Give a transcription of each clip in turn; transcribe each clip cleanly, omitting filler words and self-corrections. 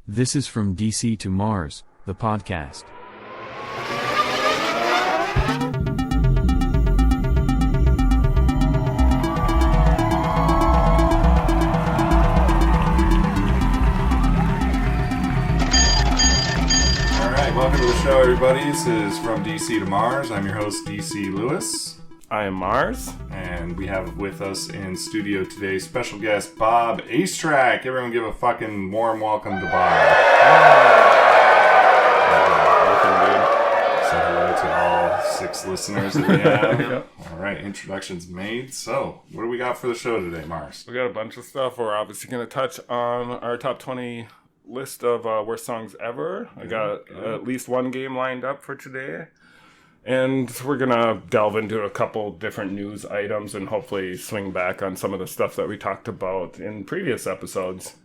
This is From DC to Mars, the podcast. Welcome to the show, everybody. This is From DC to Mars. I'm your host, DC Lewis. I am Mars. And we have with us in studio today special guest Bob Acetrack. Everyone give a fucking warm welcome to Bob. Welcome, dude. Say hello to all 6 listeners that we have. All right, introductions made. So, what do we got for the show today, Mars? We got a bunch of stuff. We're obviously going to touch on our top 20 list of worst songs ever. I got at least one game lined up for today. And we're going to delve into a couple different news items and hopefully swing back on some of the stuff that we talked about in previous episodes.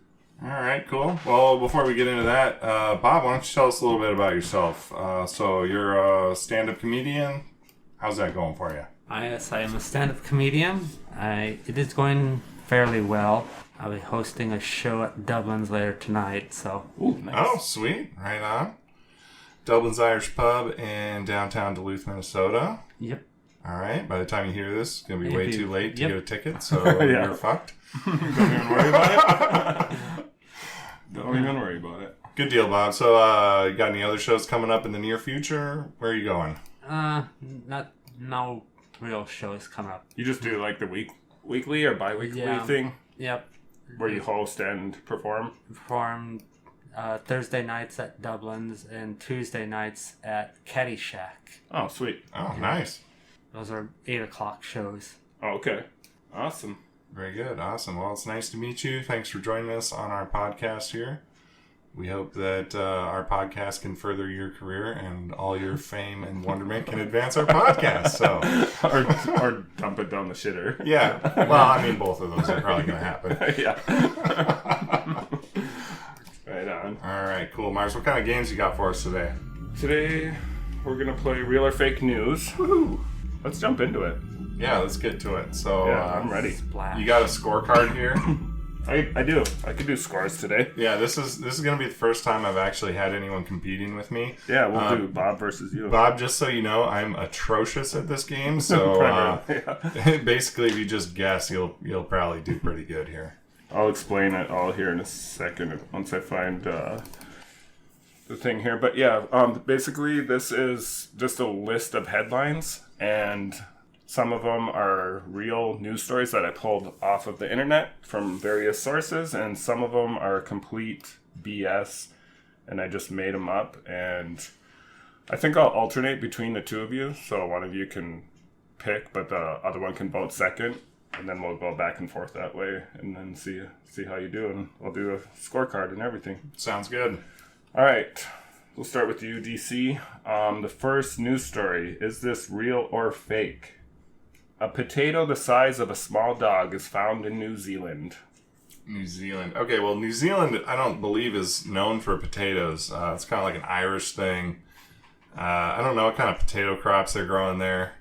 All right, cool. Well, before we get into that, Bob, why don't you tell us a little bit about yourself? So you're a stand-up comedian. How's that going for you? Yes, I am a stand-up comedian. It is going fairly well. I'll be hosting a show at Dublin's later tonight, so... Ooh, nice. Oh, sweet. Right on. Dublin's Irish Pub in downtown Duluth, Minnesota. Yep. All right. By the time you hear this, it's going to be way too late to get a ticket, so Yeah. you're fucked. Don't even worry about it. Don't even worry about it. Good deal, Bob. So, you got any other shows coming up in the near future? Where are you going? No real shows coming up. You just do like the weekly or bi-weekly thing? Yep. Where you host and perform? Perform Thursday nights at Dublin's and Tuesday nights at Caddyshack. Oh, sweet. Oh, nice. Those are 8 o'clock shows. Oh, okay. Awesome. Very good. Awesome. Well, it's nice to meet you. Thanks for joining us on our podcast here. We hope that our podcast can further your career and all your fame and wonderment can advance our podcast. So, or dump it down the shitter. Yeah. Well, I mean, both of those are probably going to happen. Yeah. Right on. All right, cool. Mars, what kind of games you got for us today? Today, we're going to play Real or Fake News. Woohoo! Let's jump into it. Yeah, let's get to it. So, Yeah, I'm ready. Splash. you got a scorecard here? I do. I could do scores today. Yeah, this is going to be the first time I've actually had anyone competing with me. Yeah, we'll do Bob versus you. Bob, just so you know, I'm atrocious at this game. So, basically, if you just guess, you'll probably do pretty good here. I'll explain it all here in a second once I find the thing here. But yeah, basically this is just a list of headlines, and some of them are real news stories that I pulled off of the internet from various sources, and some of them are complete BS, and I just made them up. And I think I'll alternate between the two of you, so one of you can pick, but the other one can vote second. And then we'll go back and forth that way, and then see how you do, and I'll do a scorecard and everything. Sounds good. All right, we'll start with you, DC. The first news story: is this real or fake? A potato the size of a small dog is found in New Zealand. New Zealand. Okay, well, New Zealand, I don't believe, is known for potatoes. It's kind of like an Irish thing. I don't know what kind of potato crops they're growing there.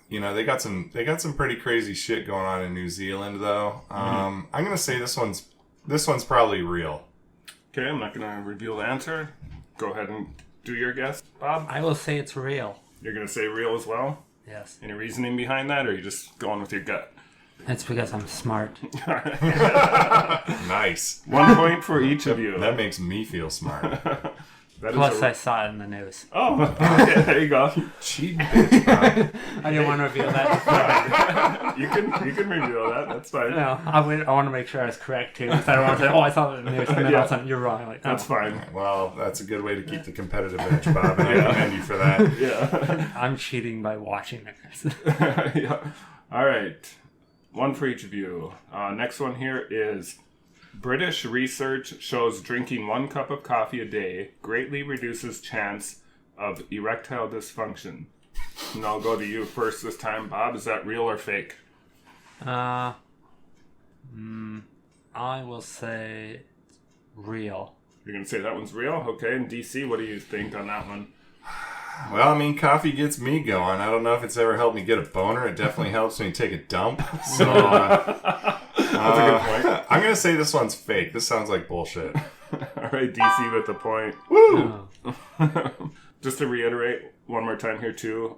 You know, they got some pretty crazy shit going on in New Zealand, though. I'm gonna say this one's probably real. Okay, I'm not gonna reveal the answer. Go ahead and do your guess, Bob. I will say it's real. You're gonna say real as well. Yes. Any reasoning behind that, or are you just going with your gut? That's because I'm smart. Nice. 1 point for each of you. That makes me feel smart. That is Plus, I saw it in the news. Oh, yeah, there you go. Cheap bitch, Bob. I didn't want to reveal that. You can reveal that. That's fine. No, I want to make sure I was correct too. Because I don't want to say, "Oh, I saw it in the news," and then all of a sudden you're wrong. Like, That's fine. Well, that's a good way to keep the competitive edge, Bob, and I commend you for that. Yeah. I'm cheating by watching it. Yeah. All right. One for each of you. Next one here is: British research shows drinking 1 cup of coffee a day greatly reduces chance of erectile dysfunction. And I'll go to you first this time, Bob. Is that real or fake? I will say real. You're going to say that one's real? Okay. And DC, what do you think on that one? Well, I mean, coffee gets me going. I don't know if it's ever helped me get a boner. It definitely helps when you take a dump. So, That's a good point. I'm gonna say this one's fake. This sounds like bullshit. All right, DC with the point. Woo! Oh. Just to reiterate one more time here too,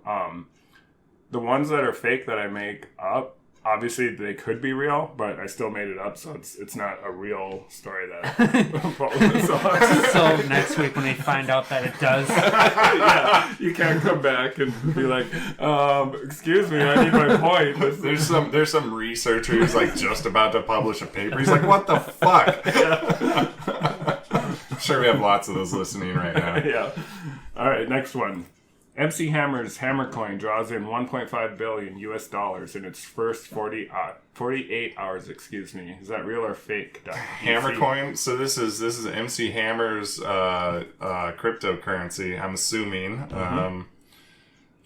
the ones that are fake that I make up, obviously they could be real, but I still made it up, so it's not a real story that. So next week when they find out that it does, Yeah, you can't come back and be like, excuse me, I need my point. There's some researcher who's like just about to publish a paper. He's like, what the fuck? I'm sure we have lots of those listening right now. Yeah. All right, next one. MC Hammer's Hammer Coin draws in 1.5 billion US dollars in its first 48 hours. Excuse me. Is that real or fake? Hammer Coin. So this is MC Hammer's cryptocurrency. I'm assuming.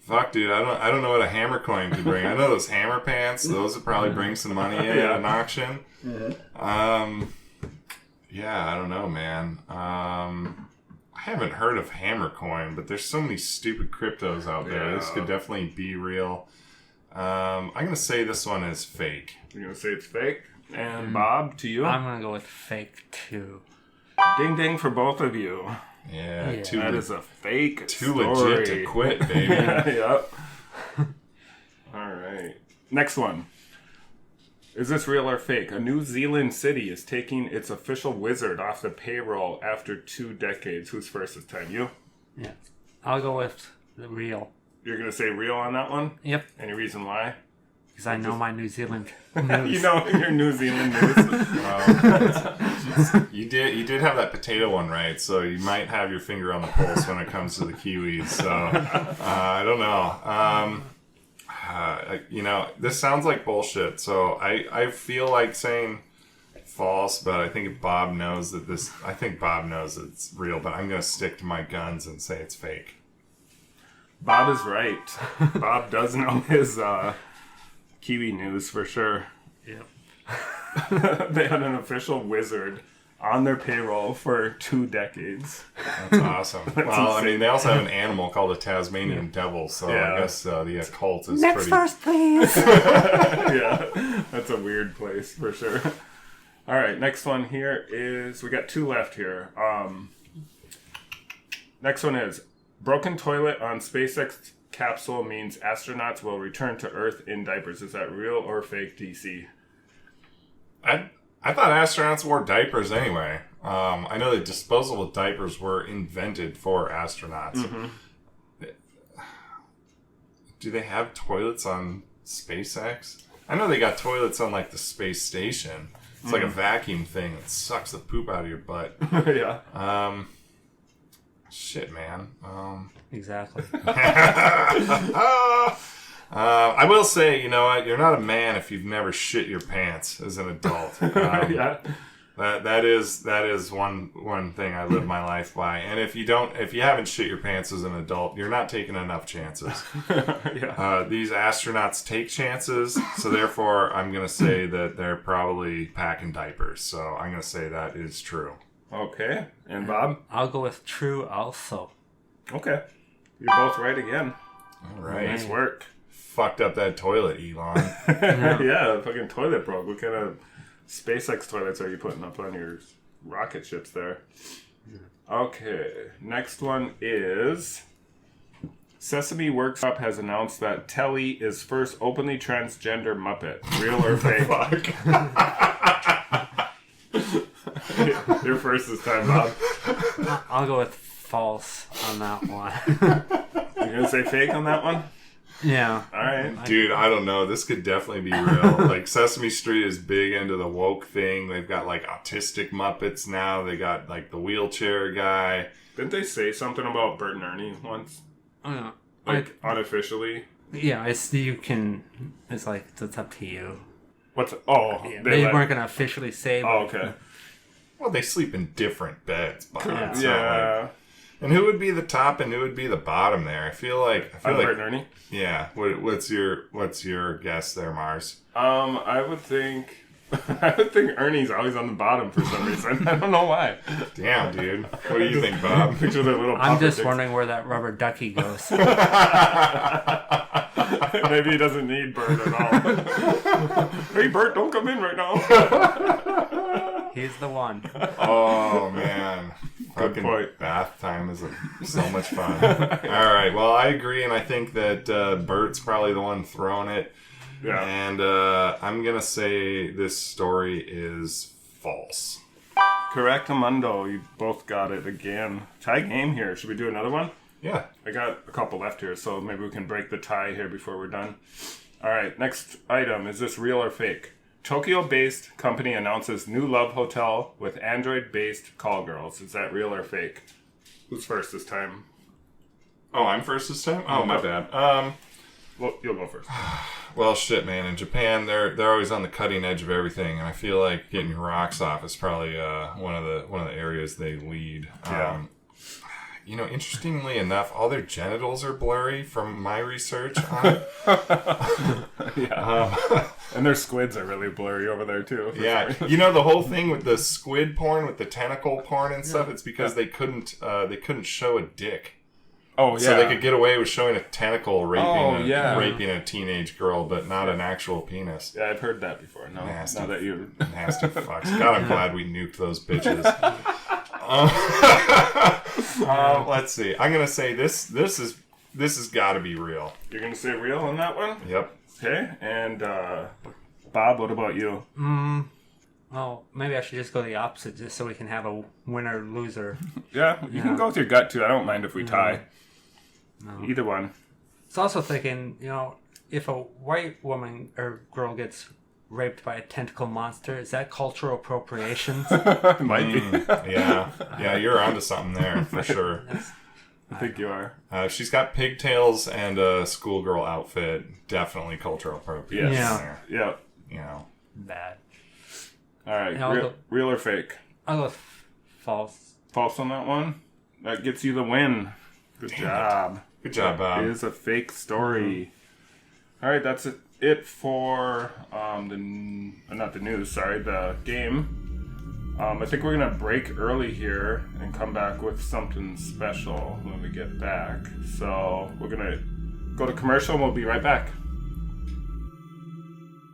Fuck, dude. I don't know what a hammer coin could bring. I know those hammer pants. Those would probably bring some money in at an auction. Yeah, I don't know, man. I haven't heard of Hammer Coin, but there's so many stupid cryptos out there. Yeah. This could definitely be real. I'm gonna say this one is fake. You're going to say it's fake? And Bob, to you? I'm gonna go with fake too. Ding ding for both of you. Yeah, Yeah. That is a fake too story. legit to quit, baby. Yep. All right. Next one. Is this real or fake? A New Zealand city is taking its official wizard off the payroll after 2 decades. Who's first this time? You? Yeah, I'll go with the real. You're going to say real on that one? Yep, Any reason why? because I know my New Zealand news. You know your New Zealand news. You did have that potato one right, so you might have your finger on the pulse when it comes to the Kiwis. So I don't know. This sounds like bullshit. So I feel like saying false, but I think Bob knows that it's real. But I'm gonna stick to my guns and say it's fake. Bob is right. Bob does know his Kiwi news for sure. Yep. They had an official wizard on their payroll for 2 decades. That's awesome. Well, I insane. mean, they also have an animal called a Tasmanian devil, so Yeah. I guess the occult is Next pretty. verse, please. Yeah, that's a weird place for sure. All right, next one here is, we got 2 left here. Next one is, broken toilet on SpaceX capsule means astronauts will return to Earth in diapers. Is that real or fake, DC? I thought astronauts wore diapers anyway. I know that disposable diapers were invented for astronauts. Mm-hmm. Do they have toilets on SpaceX? I know they got toilets on like the space station. It's like a vacuum thing that sucks the poop out of your butt. Yeah. Shit, man. Exactly. I will say, you know what? You're not a man if you've never shit your pants as an adult. Yeah. That is one thing I live my life by. And if you haven't shit your pants as an adult, you're not taking enough chances. Yeah. These astronauts take chances, so therefore I'm gonna say that they're probably packing diapers. So I'm gonna say that is true. Okay. And Bob? I'll go with true also. Okay. You're both right again. All right, Nice work. fucked up that toilet, Elon. Yeah, the fucking toilet broke. What kind of SpaceX toilets are you putting up on your rocket ships there? Okay, next one is... Sesame Workshop has announced that Telly is first openly transgender Muppet. Real or fake? You're first this time, Bob. I'll go with false on that one. You're gonna say fake on that one? Yeah. Alright. Dude, I don't know. This could definitely be real. Like, Sesame Street is big into the woke thing. They've got, like, autistic Muppets now. They got, like, the wheelchair guy. Didn't they say something about Bert and Ernie once? Yeah. Like, unofficially? Yeah, it's you can. It's like it's up to you. What's... Oh, Yeah, they they let- weren't gonna officially say. Oh, Like, okay. Well, they sleep in different beds, Bob. Yeah. It's not Yeah. like- and who would be the top and who would be the bottom there? I feel like... Bert and Ernie? Yeah. What's your guess there, Mars? I would think... I would think Ernie's always on the bottom for some reason. I don't know why. Damn, dude. What do you think, Bob? Picture their little I'm puffer just dicks. wondering where that rubber ducky goes. Maybe he doesn't need Bert at all. Hey, Bert, don't come in right now. He's the one. Oh man, Good fucking point. bath time is so much fun. All right, well I agree, and I think that Bert's probably the one throwing it. Yeah. And I'm gonna say this story is false. Correct, Amundo. You both got it again. Tie game here. Should we do another one? Yeah. I got a couple left here, so maybe we can break the tie here before we're done. All right, next item. Is this real or fake? Tokyo-based company announces new love hotel with Android-based call girls. Is that real or fake? Who's first this time? Oh, I'm first this time. Oh, my bad. Well, you'll go first. Well, shit, man. In Japan, they're always on the cutting edge of everything, and I feel like getting your rocks off is probably one of the areas they lead. Yeah. You know, interestingly enough, all their genitals are blurry from my research on it. And their squids are really blurry over there, too. Yeah, you know the whole thing with the squid porn, with the tentacle porn and stuff. It's because they couldn't show a dick. Oh, yeah. So they could get away with showing a tentacle raping raping a teenage girl, but not an actual penis. Yeah, I've heard that before. No, Nasty. now that you... Nasty fucks. God, I'm glad we nuked those bitches. Let's see. I'm gonna say this has got to be real. You're going to say real on that one? Yep. Okay, and Bob, what about you? Well, maybe I should just go the opposite, just so we can have a winner-loser. Yeah, you can go with your gut, too. I don't mind if we tie. No. Either one. It's also thinking, you know, if a white woman or girl gets raped by a tentacle monster, is that cultural appropriation? Might be. Yeah, you're onto something there for sure. I think you are. She's got pigtails and a schoolgirl outfit. Definitely cultural appropriation Yeah. there. Yeah. You know. Bad. All right, And I'll go- real or fake? I'll go false. False on that one? That gets you the win. Good job. Good job, Bob. It is a fake story. All right, that's it for the game. I think we're gonna break early here and come back with something special when we get back. So we're gonna go to commercial and we'll be right back.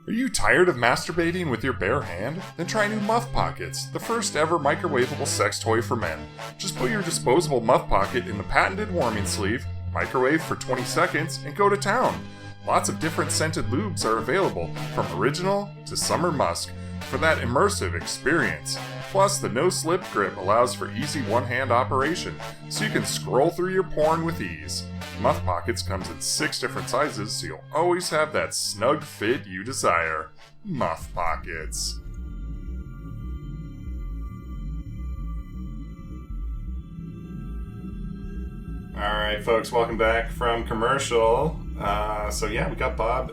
Are you tired of masturbating with your bare hand? Then try new Muff Pockets, the first ever microwavable sex toy for men. Just put your disposable Muff Pocket in the patented warming sleeve, microwave for 20 seconds, and go to town. Lots of different scented lubes are available, from original to summer musk, for that immersive experience. Plus, the no-slip grip allows for easy one-hand operation, so you can scroll through your porn with ease. Muff Pockets comes in 6 different sizes, so you'll always have that snug fit you desire. Muff Pockets. Alright, folks, welcome back from commercial. We got Bob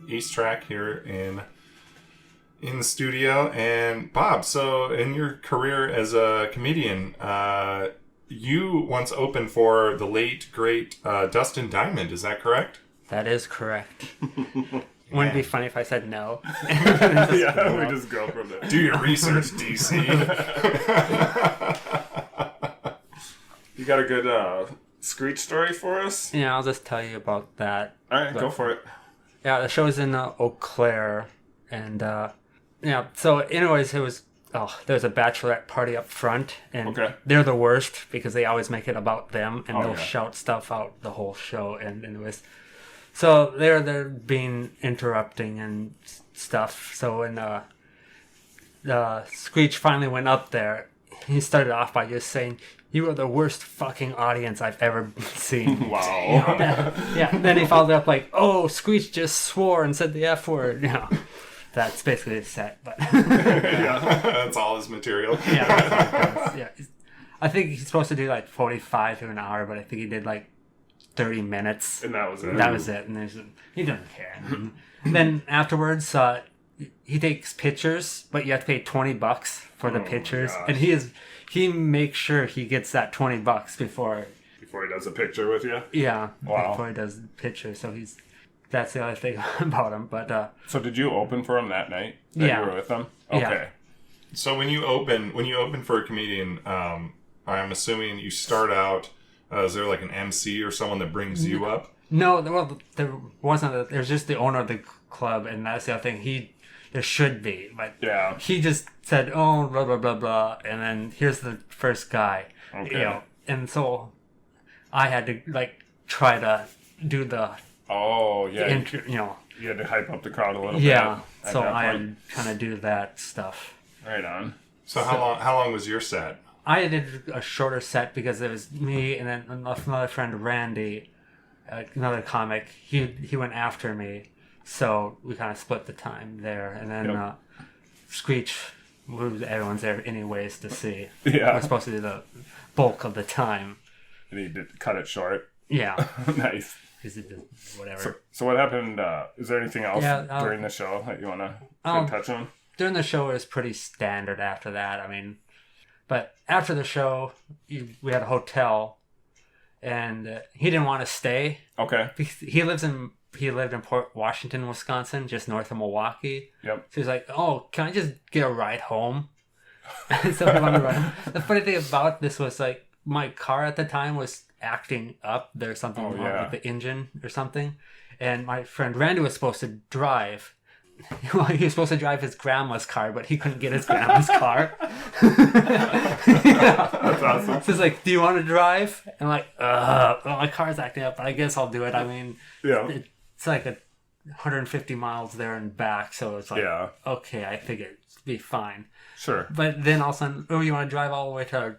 East Track here in the studio. And Bob, so in your career as a comedian, you once opened for the late, great Dustin Diamond, is that correct? That is correct. Wouldn't it be funny if I said no? Yeah, we just go from there. Do your research, DC. You got a good Screech story for us? Yeah, I'll just tell you about that. All right, go for it. Yeah, the show's in Eau Claire, and so anyways, there's a bachelorette party up front, and Okay. they're the worst because they always make it about them, and Oh, they'll yeah. shout stuff out the whole show, and anyways, so they're being interrupting and stuff. So when Screech finally went up there, he started off by just saying, "You are the worst fucking audience I've ever seen." Wow. Yeah, then he followed up like, "Oh, Screech just swore and said the F word." That's basically the set, but That's all his material. yeah, that's how it goes. Yeah. I think he's supposed to do like 45 to an hour, but I think he did like 30 minutes. And that was it. That was it, and he doesn't care. And then afterwards, he takes pictures, but you have to pay $20 for the pictures, gosh. and he makes sure he gets that $20 before Before he does a picture with you? Wow. before he does the picture. So that's the other thing about him. But So did you open for him that night? That Yeah. you were with him? Yeah. Okay. So when you open for a comedian, I'm assuming you start out. Is there like an MC or someone that brings you up? No, well, there wasn't. There's just the owner of the club, and that's the other thing. There should be, but Yeah. he just said, "Oh, blah blah blah blah," and then here's the first guy. Okay. And so I had to like try to do the Oh, yeah. you had to hype up the crowd a little bit. yeah. at So that I point. had kind of do that stuff. Right on. So how long was your set? I did a shorter set because it was me and then another friend, Randy, another comic. He went after me, so we kind of split the time there. And then Yep. Screech, everyone's there anyways to see. Yeah. We're supposed to do the bulk of the time. And he did cut it short. Yeah, Nice. because it did whatever. So what happened? Is there anything else Yeah, during the show that you want to touch on? During the show, it was pretty standard after that. I mean, but after the show, we had a hotel, and he didn't want to stay. Okay. Because he lived in Port Washington, Wisconsin, just north of Milwaukee. Yep. So he's like, "Oh, can I just get a ride home?" So he wanted to ride home. The funny thing about this was like my car at the time was acting up. There's something wrong yeah. with the engine or something, and my friend Randy was supposed to drive. Well, he was supposed to drive his grandma's car, but he couldn't get his grandma's car. That's awesome. So he's like, "Do you want to drive?" And I'm like, well, my car's acting up, but I guess I'll do it. I mean, Yeah. it's like 150 miles there and back, so it's like, Yeah. okay, I figured it'd be fine. Sure. But then all of a sudden, oh, you want to drive all the way to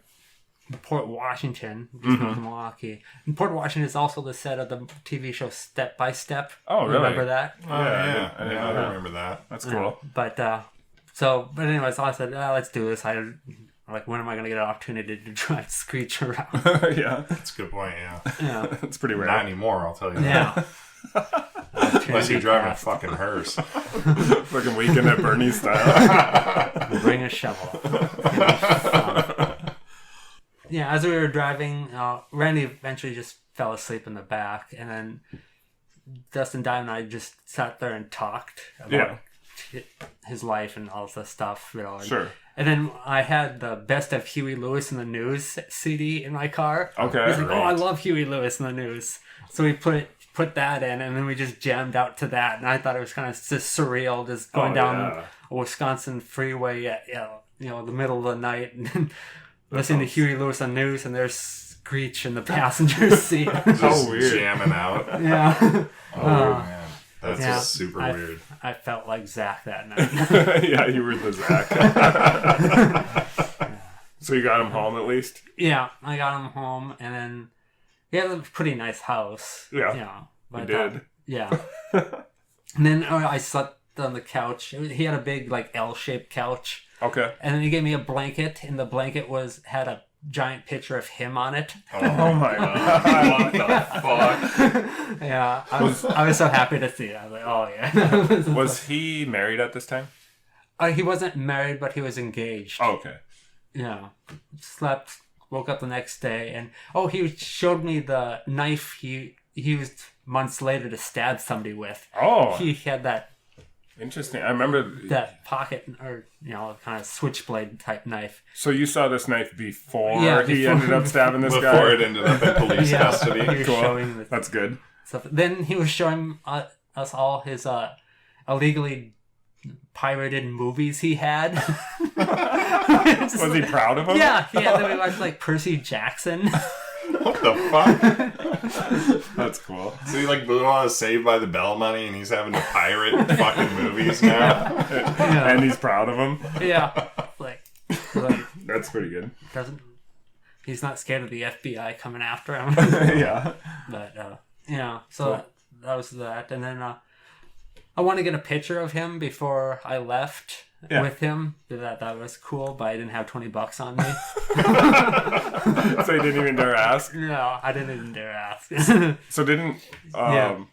Port Washington, just Mm-hmm. north of Milwaukee. And Port Washington is also the set of the TV show Step by Step. Oh, really? Remember that? Oh, Yeah, I didn't know I that. remember that. That's cool. But but anyways, I said, let's do this. I'm like, when am I going to get an opportunity to drive Screech around? Yeah. That's a good point, yeah. Yeah. It's pretty Not rare. anymore, I'll tell you that. Yeah. Unless you're driving a fucking hearse. Fucking weekend at Bernie's style. Bring a shovel. Yeah, as we were driving, Randy eventually just fell asleep in the back, and then Dustin Diamond and I just sat there and talked about his life and all this stuff, you know. And, Sure. And then I had the Best of Huey Lewis in the News CD in my car. Okay. He's like, "Oh, I love Huey Lewis in the News." So we put that in, and then we just jammed out to that, and I thought it was kind of just surreal, just going down yeah. a Wisconsin freeway at the middle of the night and listening to Huey Lewis on the news, and there's Screech in the passenger seat. Just weird. jamming out. Yeah, Oh, man. That's yeah. just super weird. I felt like Zach that night. Yeah, you were the Zach. So you got him home at least? Yeah, I got him home, and then he had a pretty nice house. Yeah, Yeah, but, did. yeah. And then I slept on the couch. He had a big like L-shaped couch. Okay. And then he gave me a blanket, and the blanket had a giant picture of him on it. Oh my god. What the fuck? Yeah, I was so happy to see it. I was like, oh yeah. Was he married at this time? He wasn't married, but he was engaged. Oh, okay. Yeah, slept, woke up the next day, and he showed me the knife he used months later to stab somebody with. Oh, He had that interesting. I remember. pocket or kind of switchblade type knife. So you saw this knife before Yeah, he before- ended up stabbing this Before guy? it ended up in police He custody. was Cool. showing the That's good. stuff. Then he was showing us all his illegally pirated movies he had. Was he proud of him? Yeah, he had them watch like Percy Jackson. What the fuck? That's cool. So he blew all his Saved by the Bell money and he's having to pirate fucking movies now? And he's proud of him. Yeah, like That's pretty good. he's not scared of the FBI coming after him. Yeah. But so that was that, and then I want to get a picture of him before I left with him. That was cool, but I didn't have $20 on me. So he didn't even dare ask. No, I didn't even dare ask. So didn't Yeah.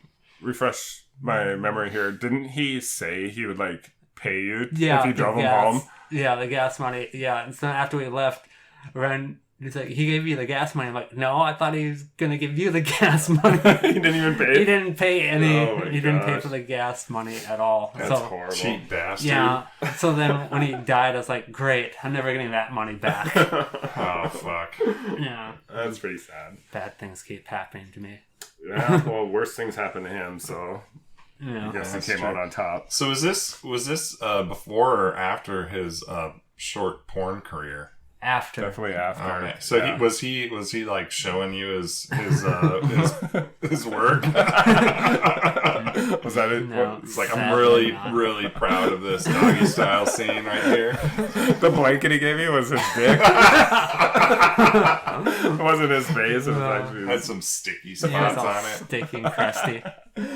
refresh my memory here. Didn't he say he would pay you if you the drove him gas- home? Yeah, the gas money. Yeah, and so after we left, he's like, he gave you the gas money. I'm like, no, I thought he was gonna give you the gas money. He didn't even pay. He didn't pay any. Oh my he didn't pay gosh. for the gas money at all. That's so horrible. Cheap bastard. yeah. So then when he died, I was like, great, I'm never getting that money back. Oh, fuck. Yeah, That's pretty sad. bad things keep happening to me. Yeah, well, worse things happened to him, so Yeah. I guess he That's came true. out on top. So was this before or after his short porn career? After. Definitely after. Okay. So yeah. he was he like showing you his his work? Was that it? No. It's like, I'm Sadly really, not. really proud of this doggy style scene right here. The blanket he gave you was his dick. It wasn't his face. It was actually Had his... some sticky Yeah, spots it's all on it. sticky and crusty.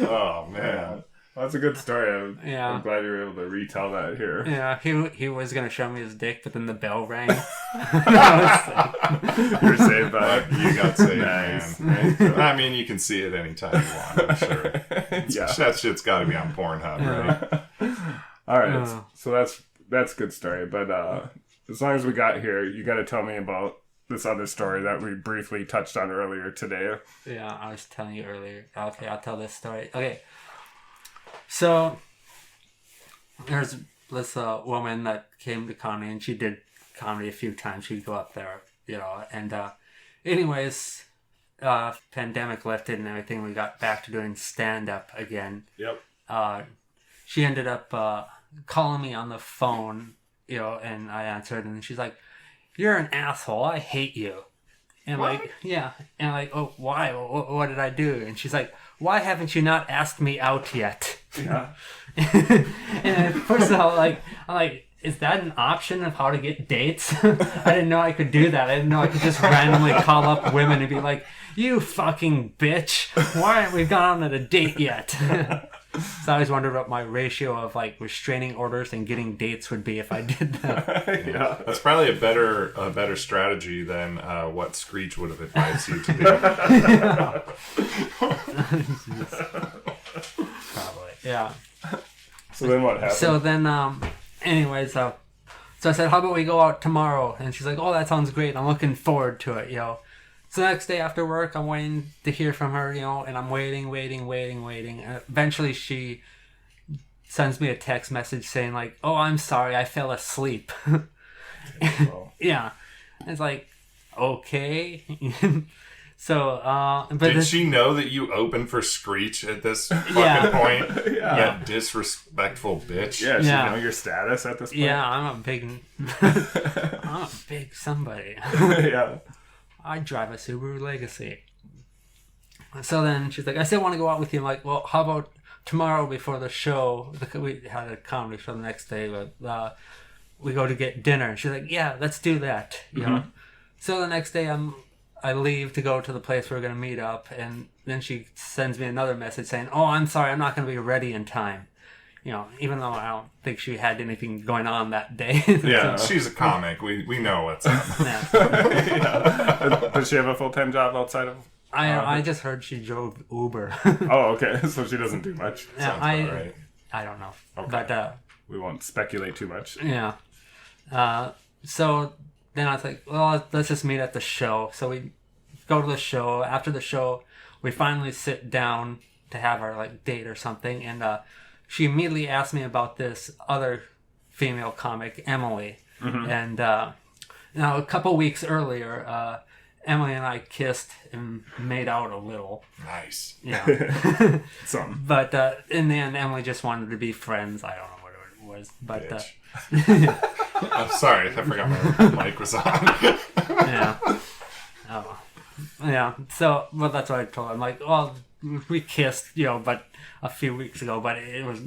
Oh man. Yeah. Well, that's a good story. Yeah. I'm glad you were able to retell that here. Yeah, he was gonna show me his dick, but then the bell rang. You're saved by it. You got saved, Nice. man. I mean, you can see it anytime you want, I'm sure. Yeah. That shit's got to be on Pornhub, right? All right. So that's a good story. But as long as we got here, you got to tell me about this other story that we briefly touched on earlier today. Yeah, I was telling you earlier. Okay, I'll tell this story. Okay, so there's this woman that came to comedy, and she did comedy a few times. She'd go up there, and anyways, pandemic lifted and everything. We got back to doing stand-up again. Yep. She ended up calling me on the phone, and I answered, and she's like, "You're an asshole. I hate you." And like, yeah, and like, "Oh, why? What did I do?" And she's like, "Why haven't you not asked me out yet?" Yeah. And first of all, I'm like, is that an option of how to get dates? I didn't know I could do that. I didn't know I could just randomly call up women and be like, "You fucking bitch, why haven't we gone on a date yet?" So I always wondered what my ratio of like restraining orders and getting dates would be if I did that. Yeah. That's probably a better strategy than what Screech would have advised you to do. Probably, yeah. So then what happened? So then, anyways, so I said, "How about we go out tomorrow?" And she's like, "Oh, that sounds great. I'm looking forward to it, So the next day after work, I'm waiting to hear from her, and I'm waiting. And eventually she sends me a text message saying like, "Oh, I'm sorry, I fell asleep." Yeah. And it's like, okay. So, but Did she know that you opened for Screech at this fucking Yeah. point? Yeah. You disrespectful bitch. yeah, she Yeah. know your status at this point? yeah, I'm a big somebody. Yeah. I drive a Subaru Legacy. So then she's like, "I still want to go out with you." I'm like, "Well, how about tomorrow before the show?" We had a comedy show the next day, but we go to get dinner. And she's like, "Yeah, let's do that." So the next day I leave to go to the place we're going to meet up, and then she sends me another message saying, "Oh, I'm sorry, I'm not going to be ready in time." Even though I don't think she had anything going on that day. Yeah, she's a comic. We know what's up. Yeah. Does she have a full-time job outside of... I just heard she drove Uber. Oh, okay. So she doesn't do much. Yeah, Sounds about right. I don't know. Okay. But We won't speculate too much. yeah. So then I was like, well, let's just meet at the show. So we go to the show. After the show, we finally sit down to have our like date or something, and she immediately asked me about this other female comic, Emily. And now a couple weeks earlier, Emily and I kissed and made out a little. Nice. Yeah. Some. But in the end, Emily just wanted to be friends. I don't know what it was, but Bitch. I'm sorry, I forgot my mic was on. yeah. Oh, yeah. So, well, that's what I told her. I'm like, well, we kissed, but a few weeks ago, but it was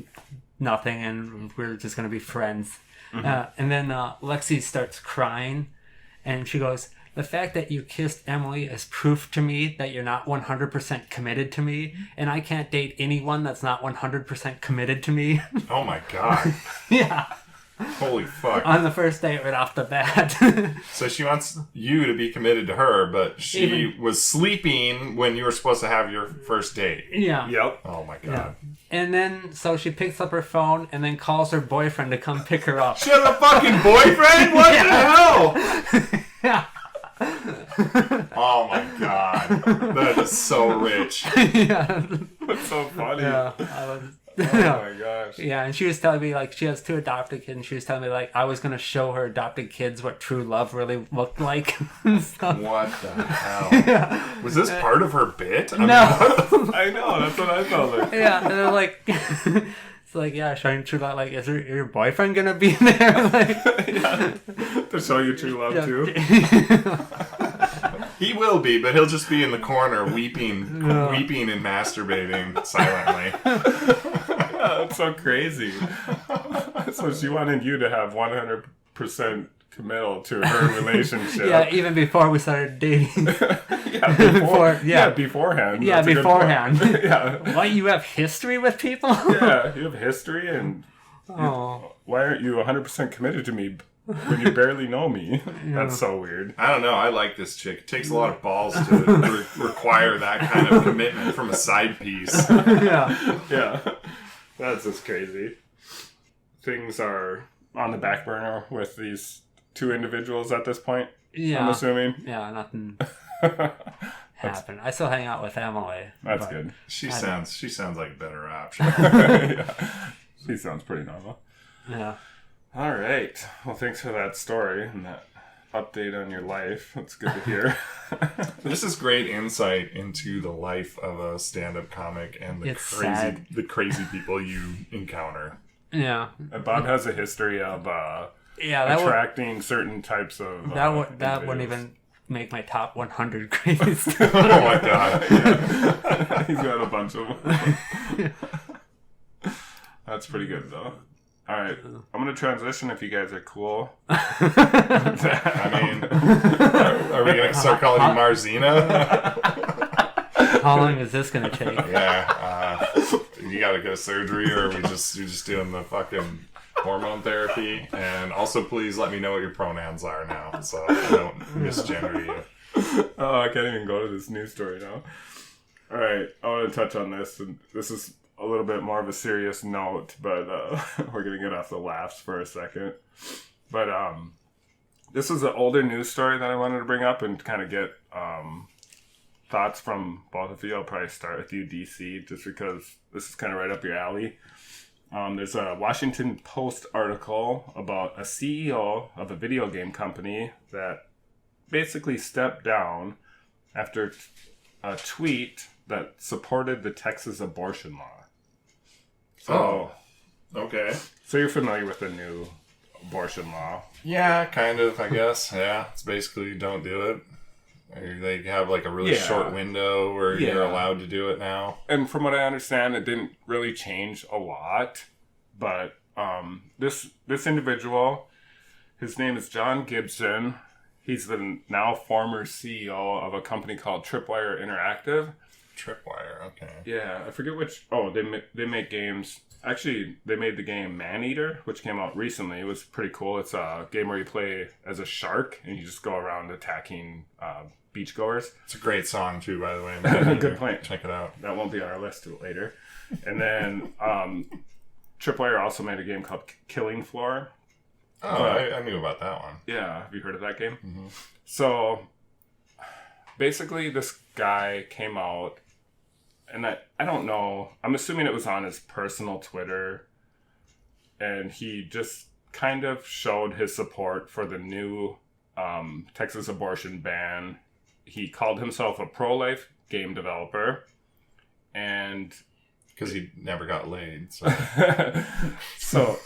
nothing, and we were just gonna be friends. And then Lexi starts crying, and she goes, "The fact that you kissed Emily is proof to me that you're not 100% committed to me, and I can't date anyone that's not 100% committed to me." Oh my god. Yeah. Holy fuck. On the first date right off the bat. So she wants you to be committed to her, but she was sleeping when you were supposed to have your first date. Yeah. Yep. Oh my god. Yeah. And then, so she picks up her phone and then calls her boyfriend to come pick her up. She has a fucking boyfriend? What the hell? Yeah. Oh my god. That is so rich. Yeah. That's so funny. Yeah, I was. Oh my gosh. Yeah, and she was telling me like she has 2 adopted kids, and she was telling me like I was gonna show her adopted kids what true love really looked like. So, What the hell? yeah. Was this part of her bit? I mean, No. I know, that's what I felt like. Yeah, and they're like, it's like, yeah, showing true love. Like, is your boyfriend gonna be there? Like, Yeah. To show you true love yeah. too. he will be, but he'll just be in the corner weeping and masturbating silently. That's so crazy. So she wanted you to have 100% committal to her relationship. Yeah, even before we started dating. Yeah, beforehand. Yeah, That's a good beforehand. point. Yeah. What, you have history with people? Yeah, you have history, and Oh, why aren't you 100% committed to me when you barely know me? That's so weird. I don't know. I like this chick. It takes a lot of balls to require that kind of commitment from a side piece. yeah. Yeah, that's just crazy. Things are on the back burner with these 2 individuals at this point, Yeah. I'm assuming. Yeah, nothing happened. I still hang out with Emily. That's but- good. She sounds like a better option. Yeah. She sounds pretty normal. Yeah. All right. Well, thanks for that story and that update on your life. That's good to hear. This is great insight into the life of a stand-up comic and the It's sad. crazy people you encounter. Yeah. And Bob has a history of Yeah, that would attracting certain types of that wouldn't individuals. even make my top 100 greatest. Oh my god. He's got a bunch of them. That's pretty good, though. All right, I'm gonna transition if you guys are cool. I mean, are we gonna start calling you Marzina? How long is this gonna take? Yeah. You gotta go to surgery, or you're just doing the fucking hormone therapy. And also, please let me know what your pronouns are now, so I don't misgender you. Oh, I can't even go to this news story now. All right, I want to touch on this, and this is a little bit more of a serious note, but we're gonna get off the laughs for a second. But this is an older news story that I wanted to bring up and kind of get thoughts from both of you. I'll probably start with you, DC, just because this is kind of right up your alley. There's a Washington Post article about a CEO of a video game company that basically stepped down after a tweet that supported the Texas abortion law. So, Okay. so you're familiar with the new abortion law. Yeah, kind of, I guess. Yeah, it's basically don't do it. Or they have like a really Yeah. short window where you're Yeah. allowed to do it now. And from what I understand, it didn't really change a lot. But this individual, his name is John Gibson. He's the now former CEO of a company called Tripwire Interactive. Tripwire, okay. Yeah, I forget which. Oh, they make games. Actually, they made the game Maneater, which came out recently. It was pretty cool. It's a game where you play as a shark and you just go around attacking beachgoers. It's a great song too, by the way. Good point. Check it out. That won't be on our list till later. And then Tripwire also made a game called Killing Floor. Oh, I knew about that one. Yeah, have you heard of that game? Mm-hmm. So basically, this guy came out, and I don't know. I'm assuming it was on his personal Twitter, and he just kind of showed his support for the new Texas abortion ban. He called himself a pro-life game developer, and Because he never got laid. So. so,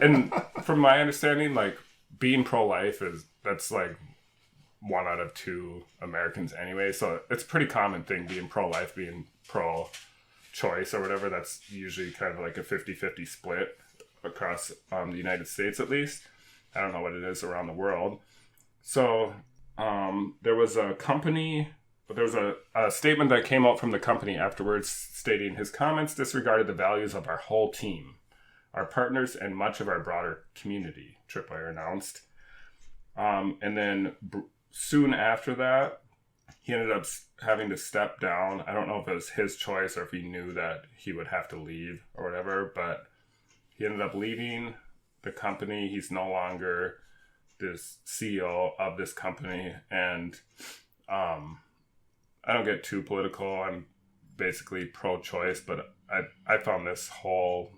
and from my understanding, like being pro-life that's like 1 out of 2 Americans anyway. So it's a pretty common thing being pro-life, being pro-choice or whatever. That's usually kind of like a 50-50 split across the United States, at least. I don't know what it is around the world. So there was a statement that came out from the company afterwards stating his comments disregarded the values of our whole team, our partners, and much of our broader community, Tripwire announced. And then soon after that, he ended up having to step down. I don't know if it was his choice or if he knew that he would have to leave or whatever, but he ended up leaving the company. He's no longer this CEO of this company. And I don't get too political. I'm basically pro-choice, but I found this whole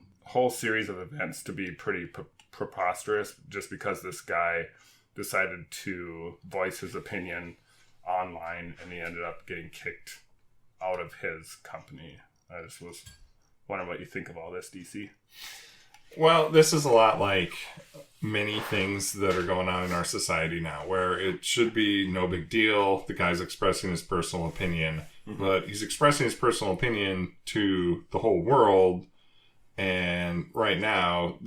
series of events to be pretty preposterous, just because this guy decided to voice his opinion online, and he ended up getting kicked out of his company. I just was wondering what you think of all this, DC. Well, this is a lot like many things that are going on in our society now, where it should be no big deal. The guy's expressing his personal opinion, but he's expressing his personal opinion to the whole world. And right now,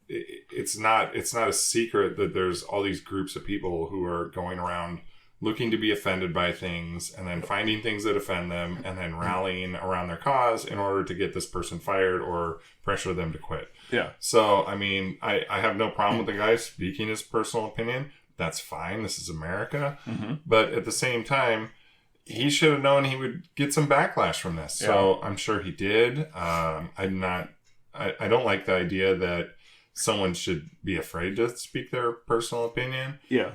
it's not a secret that there's all these groups of people who are going around looking to be offended by things, and then finding things that offend them, and then rallying around their cause in order to get this person fired or pressure them to quit. Yeah. So, I mean, I have no problem with the guy speaking his personal opinion. That's fine. This is America. Mm-hmm. But at the same time, he should have known he would get some backlash from this. Yeah. So I'm sure he did. I don't like the idea that someone should be afraid to speak their personal opinion. Yeah.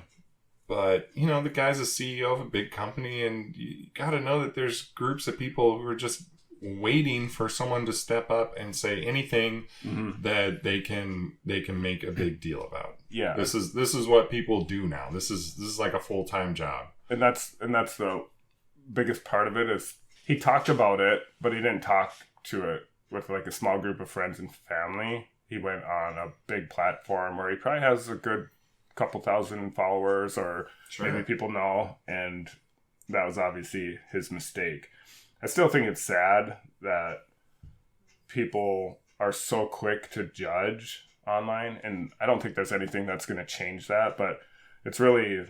But, you know, the guy's a CEO of a big company, and you got to know that there's groups of people who are just waiting for someone to step up and say anything that they can make a big deal about. Yeah. This is what people do now. This is like a full-time job. And that's the biggest part of it is he talked about it, but he didn't talk to it with like a small group of friends and family. He went on a big platform where he probably has a good couple thousand followers, or maybe people know, and that was obviously his mistake. I still think it's sad that people are so quick to judge online, and I don't think there's anything that's going to change that, but it's really,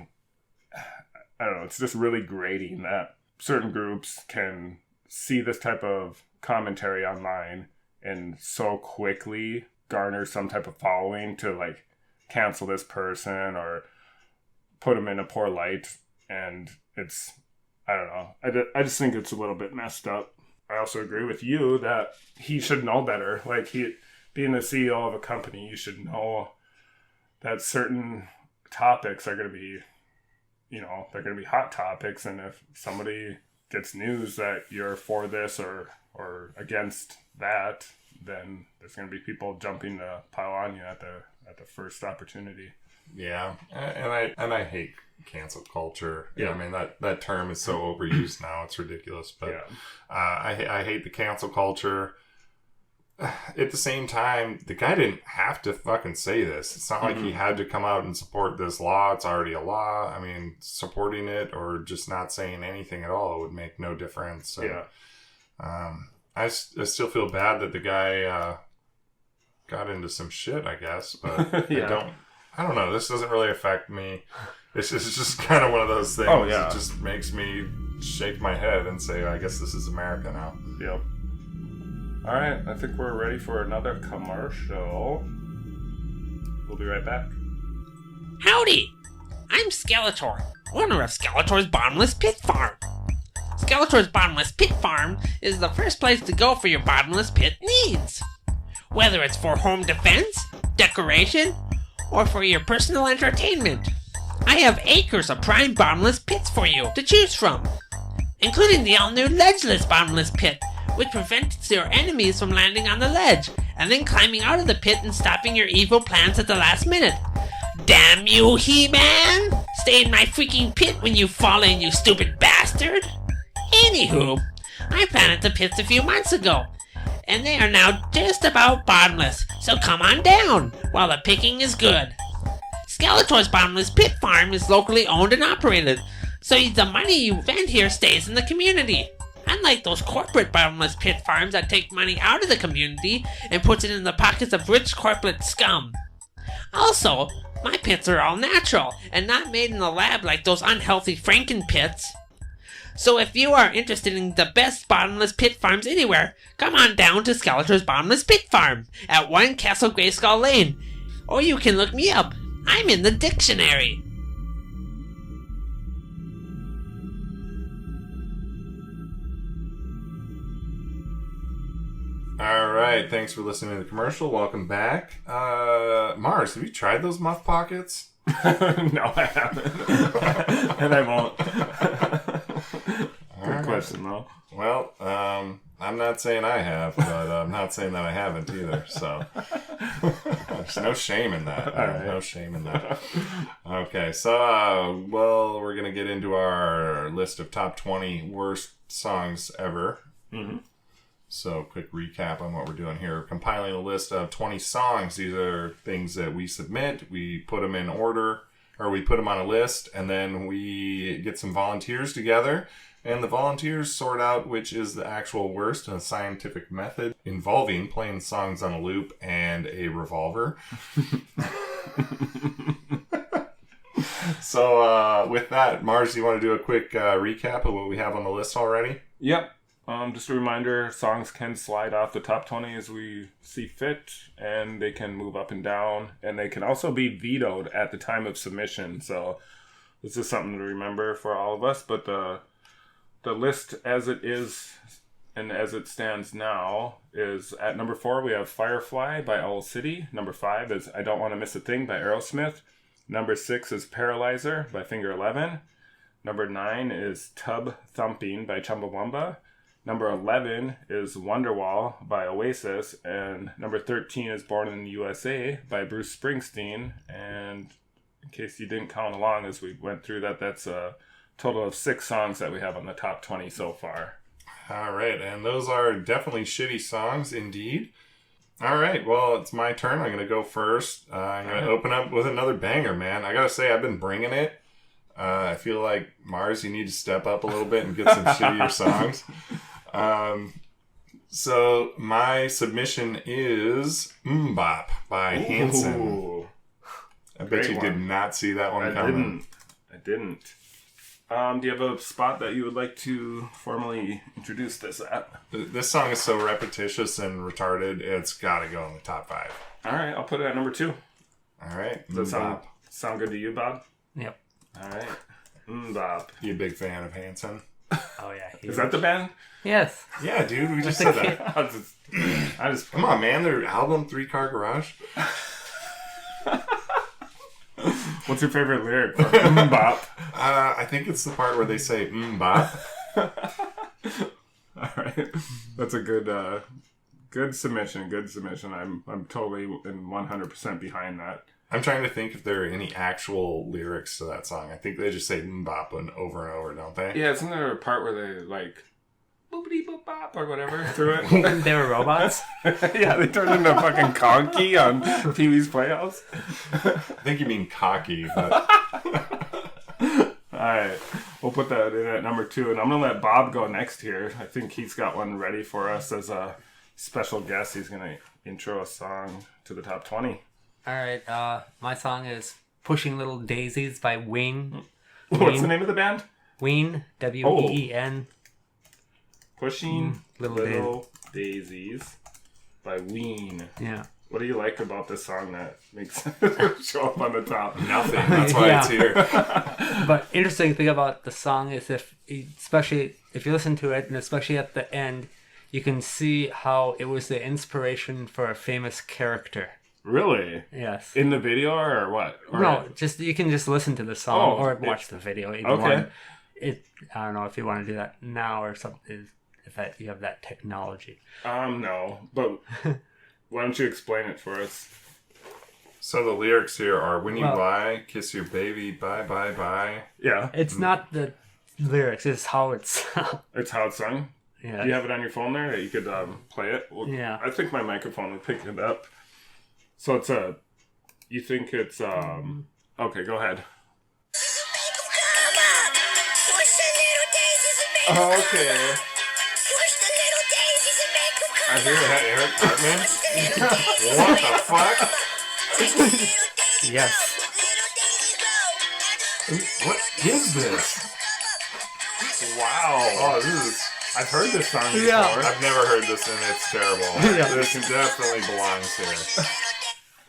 I don't know, it's just really grating that certain groups can see this type of commentary online and so quickly garner some type of following to like cancel this person or put them in a poor light. And it's, I don't know, I just think it's a little bit messed up. I also agree with you that he should know better. Like, being the CEO of a company, you should know that certain topics are going to be, you know, they're going to be hot topics. And if somebody gets news that you're for this or against that, then there's going to be people jumping to pile on you at the first opportunity. Yeah, and I hate cancel culture. Yeah, I mean that term is so overused now; it's ridiculous. But yeah. I hate the cancel culture. At the same time, the guy didn't have to fucking say this. It's not like he had to come out and support this law. It's already a law. I mean, supporting it or just not saying anything at all would make no difference. So, yeah. I still feel bad that the guy got into some shit, I guess, but yeah. I don't know. This doesn't really affect me. It's just kind of one of those things. Oh, yeah. It just makes me shake my head and say, I guess this is America now. Yep. All right. I think we're ready for another commercial. We'll be right back. Howdy! I'm Skeletor, owner of Skeletor's Bottomless Pit Farm. Skeletor's Bottomless Pit Farm is the first place to go for your bottomless pit needs. Whether it's for home defense, decoration, or for your personal entertainment, I have acres of prime bottomless pits for you to choose from, including the all-new ledgeless bottomless pit, which prevents your enemies from landing on the ledge and then climbing out of the pit and stopping your evil plans at the last minute. Damn you, He-Man! Stay in my freaking pit when you fall in, you stupid bastard! Anywho, I planted the pits a few months ago, and they are now just about bottomless, so come on down while the picking is good. Skeletor's Bottomless Pit Farm is locally owned and operated, so the money you spend here stays in the community. Unlike those corporate bottomless pit farms that take money out of the community and puts it in the pockets of rich corporate scum. Also, my pits are all natural and not made in the lab like those unhealthy Franken pits. So if you are interested in the best bottomless pit farms anywhere, come on down to Skeletor's Bottomless Pit Farm at 1 Castle Grayskull Lane. Or you can look me up. I'm in the dictionary. All right, thanks for listening to the commercial. Welcome back. Mars, have you tried those muff pockets? No, I haven't. And I won't. Good question, though. Well, I'm not saying I have, but I'm not saying that I haven't either. So there's no shame in that. right. No shame in that. Okay, so well, we're gonna get into our list of top 20 worst songs ever. Mm-hmm. So, quick recap on what we're doing here. We're compiling a list of 20 songs. These are things that we submit. We put them in order, or we put them on a list, and then we get some volunteers together. And the volunteers sort out which is the actual worst in a scientific method involving playing songs on a loop and a revolver. So, with that, Mars, do you want to do a quick recap of what we have on the list already? Yep. Just a reminder, songs can slide off the top 20 as we see fit, and they can move up and down, and they can also be vetoed at the time of submission. So this is something to remember for all of us. But the list as it is and as it stands now is at number 4, we have Firefly by Owl City. Number 5 is I Don't Want to Miss a Thing by Aerosmith. Number 6 is Paralyzer by Finger 11. Number 9 is Tub Thumping by Chumbawamba. Number 11 is Wonderwall by Oasis, and number 13 is Born in the USA by Bruce Springsteen. And in case you didn't count along as we went through that, that's a total of 6 songs that we have on the top 20 so far. All right, and those are definitely shitty songs indeed. All right, well, it's my turn. I'm going to go first. I'm going to open up with another banger, man. I got to say, I've been bringing it. I feel like, Mars, you need to step up a little bit and get some shittier songs. So my submission is MMMBop by Hanson. Ooh, I bet great you one. did not see that one coming. I didn't. Do you have a spot that you would like to formally introduce this at? This song is so repetitious and retarded, it's got to go in the top 5. All right, I'll put it at number 2. All right. Does that MMMBop. sound good to you, Bob? Yep. All right. MMMBop. You a big fan of Hanson? Oh yeah. Is that the band? Yes. Yeah, dude, we just said that. I just Come on, man. Their album, 3 Car Garage. What's your favorite lyric from MMMBop? I think it's the part where they say MMMBop. All right, that's a good submission. Good submission. I'm totally and 100% behind that. I'm trying to think if there are any actual lyrics to that song. I think they just say MMMBop over and over, don't they? Yeah, isn't there a part where they like boopity boop bop or whatever through it? They were robots. Yeah, they turned into fucking Conky on Pee-wee's Playhouse. I think you mean cocky, but Alright, we'll put that in at number 2, and I'm gonna let Bob go next here. I think he's got one ready for us as a special guest. He's gonna intro a song to the top 20. All right. My song is "Pushing Little Daisies" by Ween. What's the name of the band? Ween. W-E-E-N. Pushing Little Little Daisies by Ween. Yeah. What do you like about this song that makes it show up on the top? nothing. That's why it's here. But interesting thing about the song is especially if you listen to it, and especially at the end, you can see how it was the inspiration for a famous character. Really? Yes. In the video or what? Or No, just you can just listen to the song Oh, or watch the video. Either okay. one. I don't know if you want to do that now or something. If you have that technology. No. But why don't you explain it for us? So the lyrics here are, when you Well- lie, kiss your baby, bye, bye, bye. Yeah. It's not the lyrics; it's how it's. It's how it's sung. Yeah. Do you have it on your phone there that you could play it? Well, Yeah. I think my microphone would pick it up. So it's you think it's okay, go ahead. Oh, okay. I hear that, Eric Cartman. What the fuck? Yes. What is this? Wow. Oh, this is... I've heard this song before. Yeah. I've never heard this and it's terrible. Yeah. This definitely belongs here.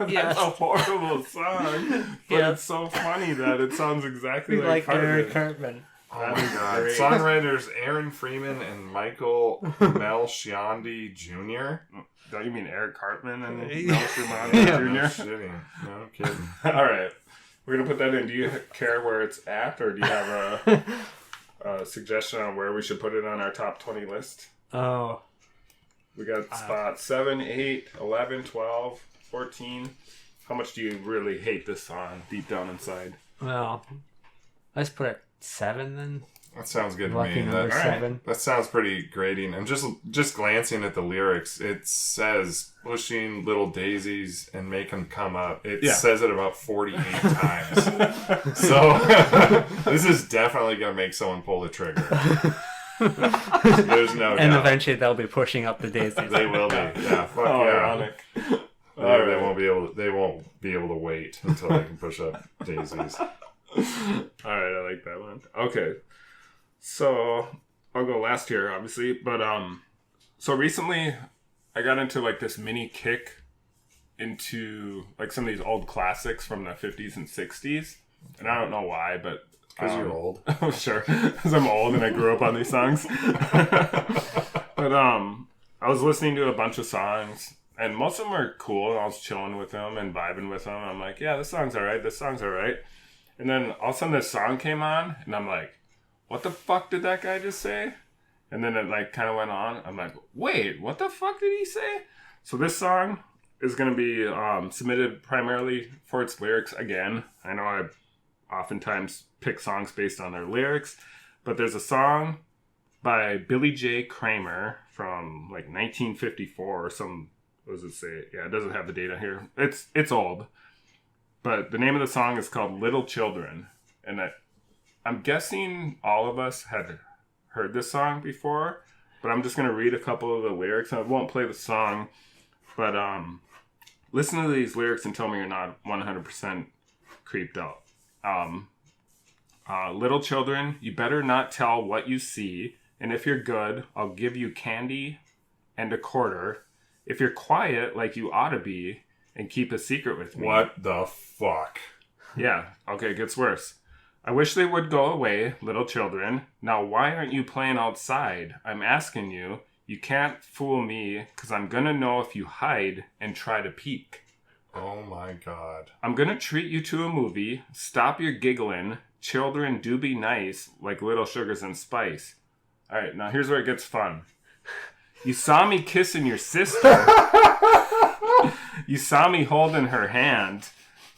Yes. That's a horrible song. But Yeah. it's so funny that it sounds exactly We like like Eric Cartman. Cartman. Oh my god. Great. Songwriters Aaron Freeman and Michael Melchiondi Jr. Don't you mean Eric Cartman and Yeah. Nelson Yeah. No Jr.? shitting. No kidding. All right. We're going to put that in. Do you care where it's at, or do you have a... suggestion on where we should put it on our top 20 list. Oh, We got spot 7, 8, 11, 12, 14. How much do you really hate this song deep down inside? well, let's put it 7 then. That sounds good to Lucky me. number That, 7. that sounds pretty grating. And just glancing at the lyrics, it says pushing little daisies and make them come up. It says it about 48 times. So this is definitely going to make someone pull the trigger. There's no And doubt. eventually they'll be pushing up the daisies. They will be. Yeah, fuck Oh, yeah. ironic. They won't be able to wait until they can push up daisies. Alright, I like that one. Okay. So, I'll go last here, obviously. But, so recently, I got into, like, this mini kick into, like, some of these old classics from the 50s and 60s. And I don't know why, but... Because you're old. Oh, sure. Because I'm old and I grew up on these songs. But, I was listening to a bunch of songs, and most of them are cool, and I was chilling with them and vibing with them. I'm like, yeah, this song's alright, this song's alright. And then all of a sudden this song came on, and I'm like, what the fuck did that guy just say? And then it like kind of went on. I'm like, wait, what the fuck did he say? So this song is going to be submitted primarily for its lyrics again. I know I oftentimes pick songs based on their lyrics, but there's a song by Billy J. Kramer from like 1954 or some, what does it say? Yeah, it doesn't have the date on here. It's old. But the name of the song is called Little Children. And I'm guessing all of us had heard this song before, but I'm just going to read a couple of the lyrics. I won't play the song, but listen to these lyrics and tell me you're not 100% creeped out. Little children, you better not tell what you see, and if you're good, I'll give you candy and a quarter. If you're quiet like you ought to be, and keep a secret with me. What the fuck? Yeah, okay, it gets worse. I wish they would go away, little children. Now why aren't you playing outside? I'm asking you. You can't fool me, because I'm gonna know if you hide and try to peek. Oh my god. I'm gonna treat you to a movie. Stop your giggling. Children do be nice, like little sugars and spice. Alright, now here's where it gets fun. You saw me kissing your sister. You saw me holding her hand.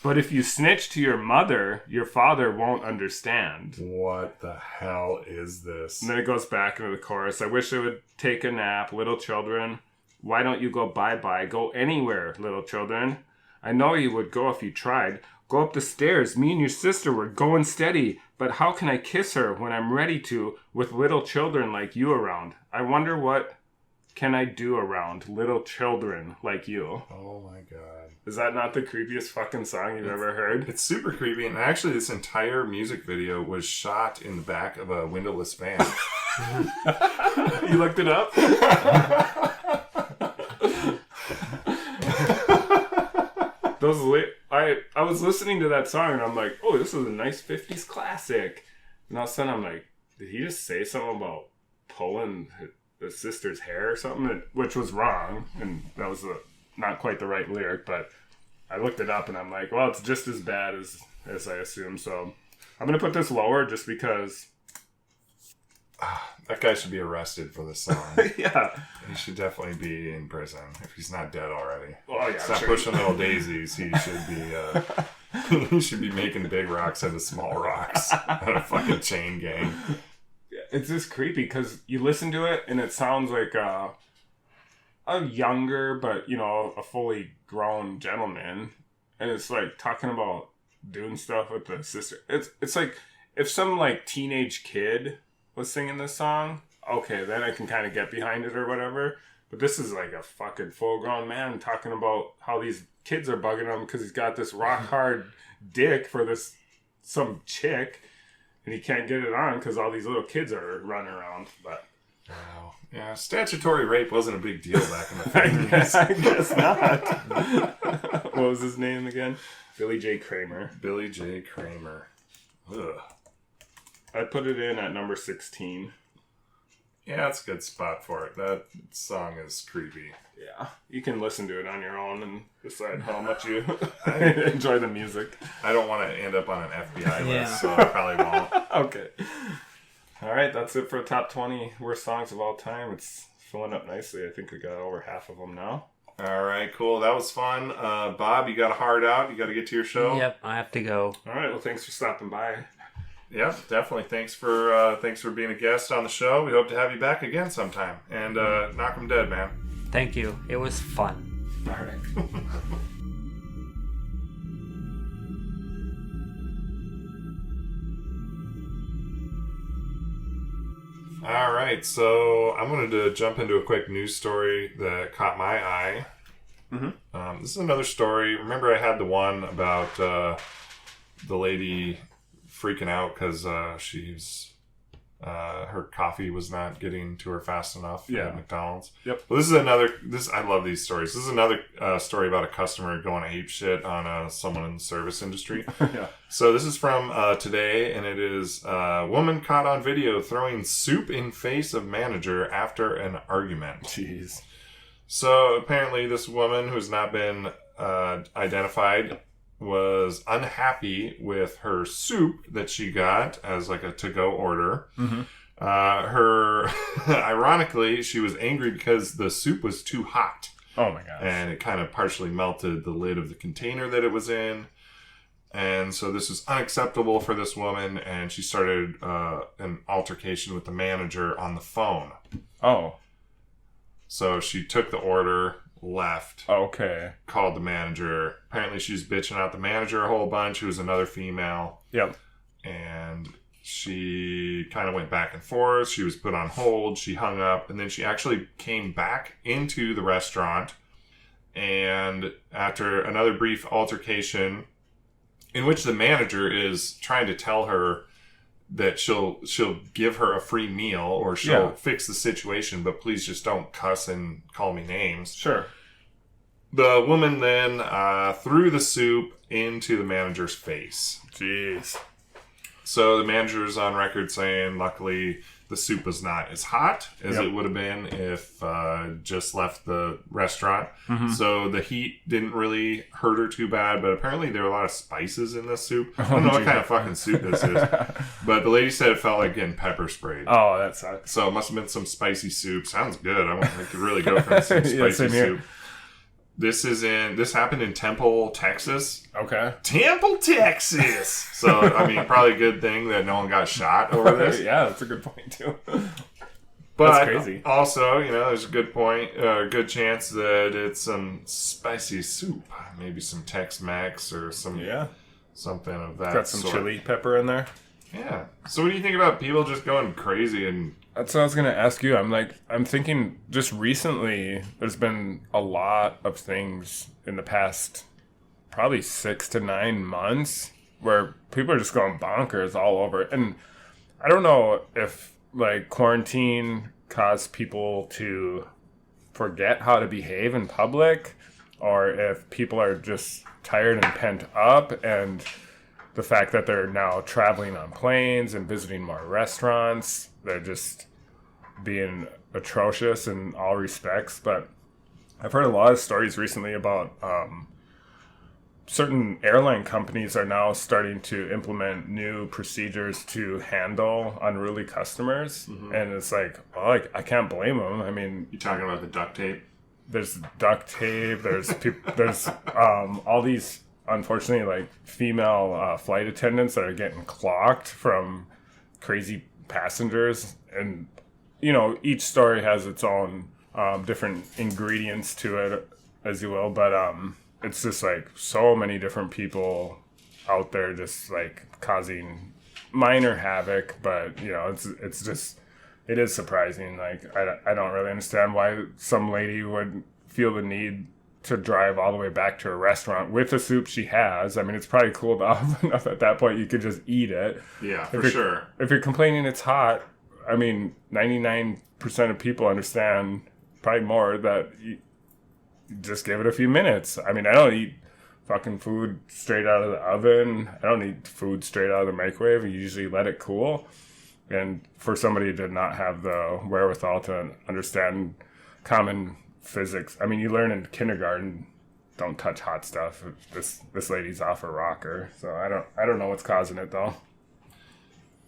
But if you snitch to your mother, your father won't understand. What the hell is this? And then it goes back into the chorus. I wish I would take a nap, little children. Why don't you go bye-bye? Go anywhere, little children. I know you would go if you tried. Go up the stairs. Me and your sister were going steady. But how can I kiss her when I'm ready to with little children like you around? I wonder what can I do around little children like you? Oh my god. Is that not the creepiest fucking song you've ever heard? It's super creepy, and actually this entire music video was shot in the back of a windowless van. You looked it up? I was listening to that song and I'm like, oh, this is a nice 50s classic. And all of a sudden I'm like, did he just say something about pulling his sister's hair or something? Which was wrong, and that was not quite the right lyric, but I looked it up and I'm like, well, it's just as bad as I assumed. So I'm going to put this lower just because... That guy should be arrested for this song. Yeah. He should definitely be in prison if he's not dead already. Oh, yeah, Stop sure. pushing little daisies. He should be he should be making big rocks into small rocks. Not a fucking chain gang. It's just creepy because you listen to it and it sounds like a younger but, you know, a fully grown gentleman. And it's like talking about doing stuff with the sister. It's like if some like teenage kid was singing this song, okay, then I can kind of get behind it or whatever. But this is like a fucking full-grown man talking about how these kids are bugging him because he's got this rock-hard dick for some chick, and he can't get it on because all these little kids are running around. But Wow. Yeah, statutory rape wasn't a big deal back in the 50s. I guess not. What was his name again? Billy J. Kramer. Billy J. Kramer. Ugh. I'd put it in at number 16. Yeah, that's a good spot for it. That song is creepy. Yeah, you can listen to it on your own and decide how much you enjoy the music. I don't want to end up on an FBI Yeah. list, so I probably won't. Okay. All right, that's it for top 20 worst songs of all time. It's filling up nicely. I think we got over half of them now. All right, cool. That was fun. Bob, you got a hard out. You got to get to your show. Yep, I have to go. All right, well, thanks for stopping by. Yeah, definitely. Thanks for being a guest on the show. We hope to have you back again sometime. And knock 'em dead, man. Thank you. It was fun. All right. All right, so I wanted to jump into a quick news story that caught my eye. This is another story. Remember I had the one about the lady freaking out because her coffee was not getting to her fast enough at McDonald's. Yep. Well, I love these stories. This is another story about a customer going ape shit on someone in the service industry. Yeah. So this is from today, and it is woman caught on video throwing soup in face of manager after an argument. Jeez. So apparently this woman who's not been identified was unhappy with her soup that she got as like a to-go order. Ironically, she was angry because the soup was too hot. Oh my gosh. And it kind of partially melted the lid of the container that it was in. And so this is unacceptable for this woman, and she started an altercation with the manager on the phone. Oh. So she took the order, left, Okay. called the manager. Apparently she's bitching out the manager a whole bunch, who was another female. Yep. And she kind of went back and forth. She was put on hold. She hung up, and then she actually came back into the restaurant. And after another brief altercation, in which the manager is trying to tell her that she'll give her a free meal or she'll fix the situation, but please just don't cuss and call me names. Sure. The woman then threw the soup into the manager's face. Jeez. So the manager's on record saying, luckily, the soup was not as hot as it would have been if just left the restaurant. So the heat didn't really hurt her too bad, but apparently there were a lot of spices in this soup. I don't know what kind of fucking soup this is, but the lady said it felt like getting pepper sprayed. Oh, that sucks. So it must have been some spicy soup. Sounds good. I could really go for some spicy soup. This happened in Temple, Texas. Okay. Temple, Texas. So, I mean, probably a good thing that no one got shot over this. Yeah, that's a good point, too. But that's crazy. Also, there's a good chance that it's some spicy soup. Maybe some Tex-Mex or something of that Got some sort. chili pepper in there. Yeah. So what do you think about people just going crazy and... That's what I was going to ask you. I'm thinking just recently there's been a lot of things in the past probably 6 to 9 months where people are just going bonkers all over. And I don't know if like quarantine caused people to forget how to behave in public or if people are just tired and pent up, and the fact that they're now traveling on planes and visiting more restaurants. They're just being atrocious in all respects. But I've heard a lot of stories recently about certain airline companies are now starting to implement new procedures to handle unruly customers. And it's like, well, I can't blame them. I mean, You talking about the duct tape? there's duct tape, there's all these, unfortunately, like female flight attendants that are getting clocked from crazy passengers. And each story has its own different ingredients to it, as you will, but it's just like so many different people out there just like causing minor havoc. But it's just, it is surprising. Like I don't really understand why some lady would feel the need to drive all the way back to a restaurant with the soup she has. I mean, it's probably cooled off enough at that point you could just eat it. Yeah, for sure. If you're complaining it's hot, I mean, 99% of people understand, probably more, that you just give it a few minutes. I mean, I don't eat fucking food straight out of the oven. I don't eat food straight out of the microwave. I usually let it cool. And for somebody to not have the wherewithal to understand common physics, I mean, you learn in kindergarten, don't touch hot stuff. This lady's off her rocker. So I don't know what's causing it though.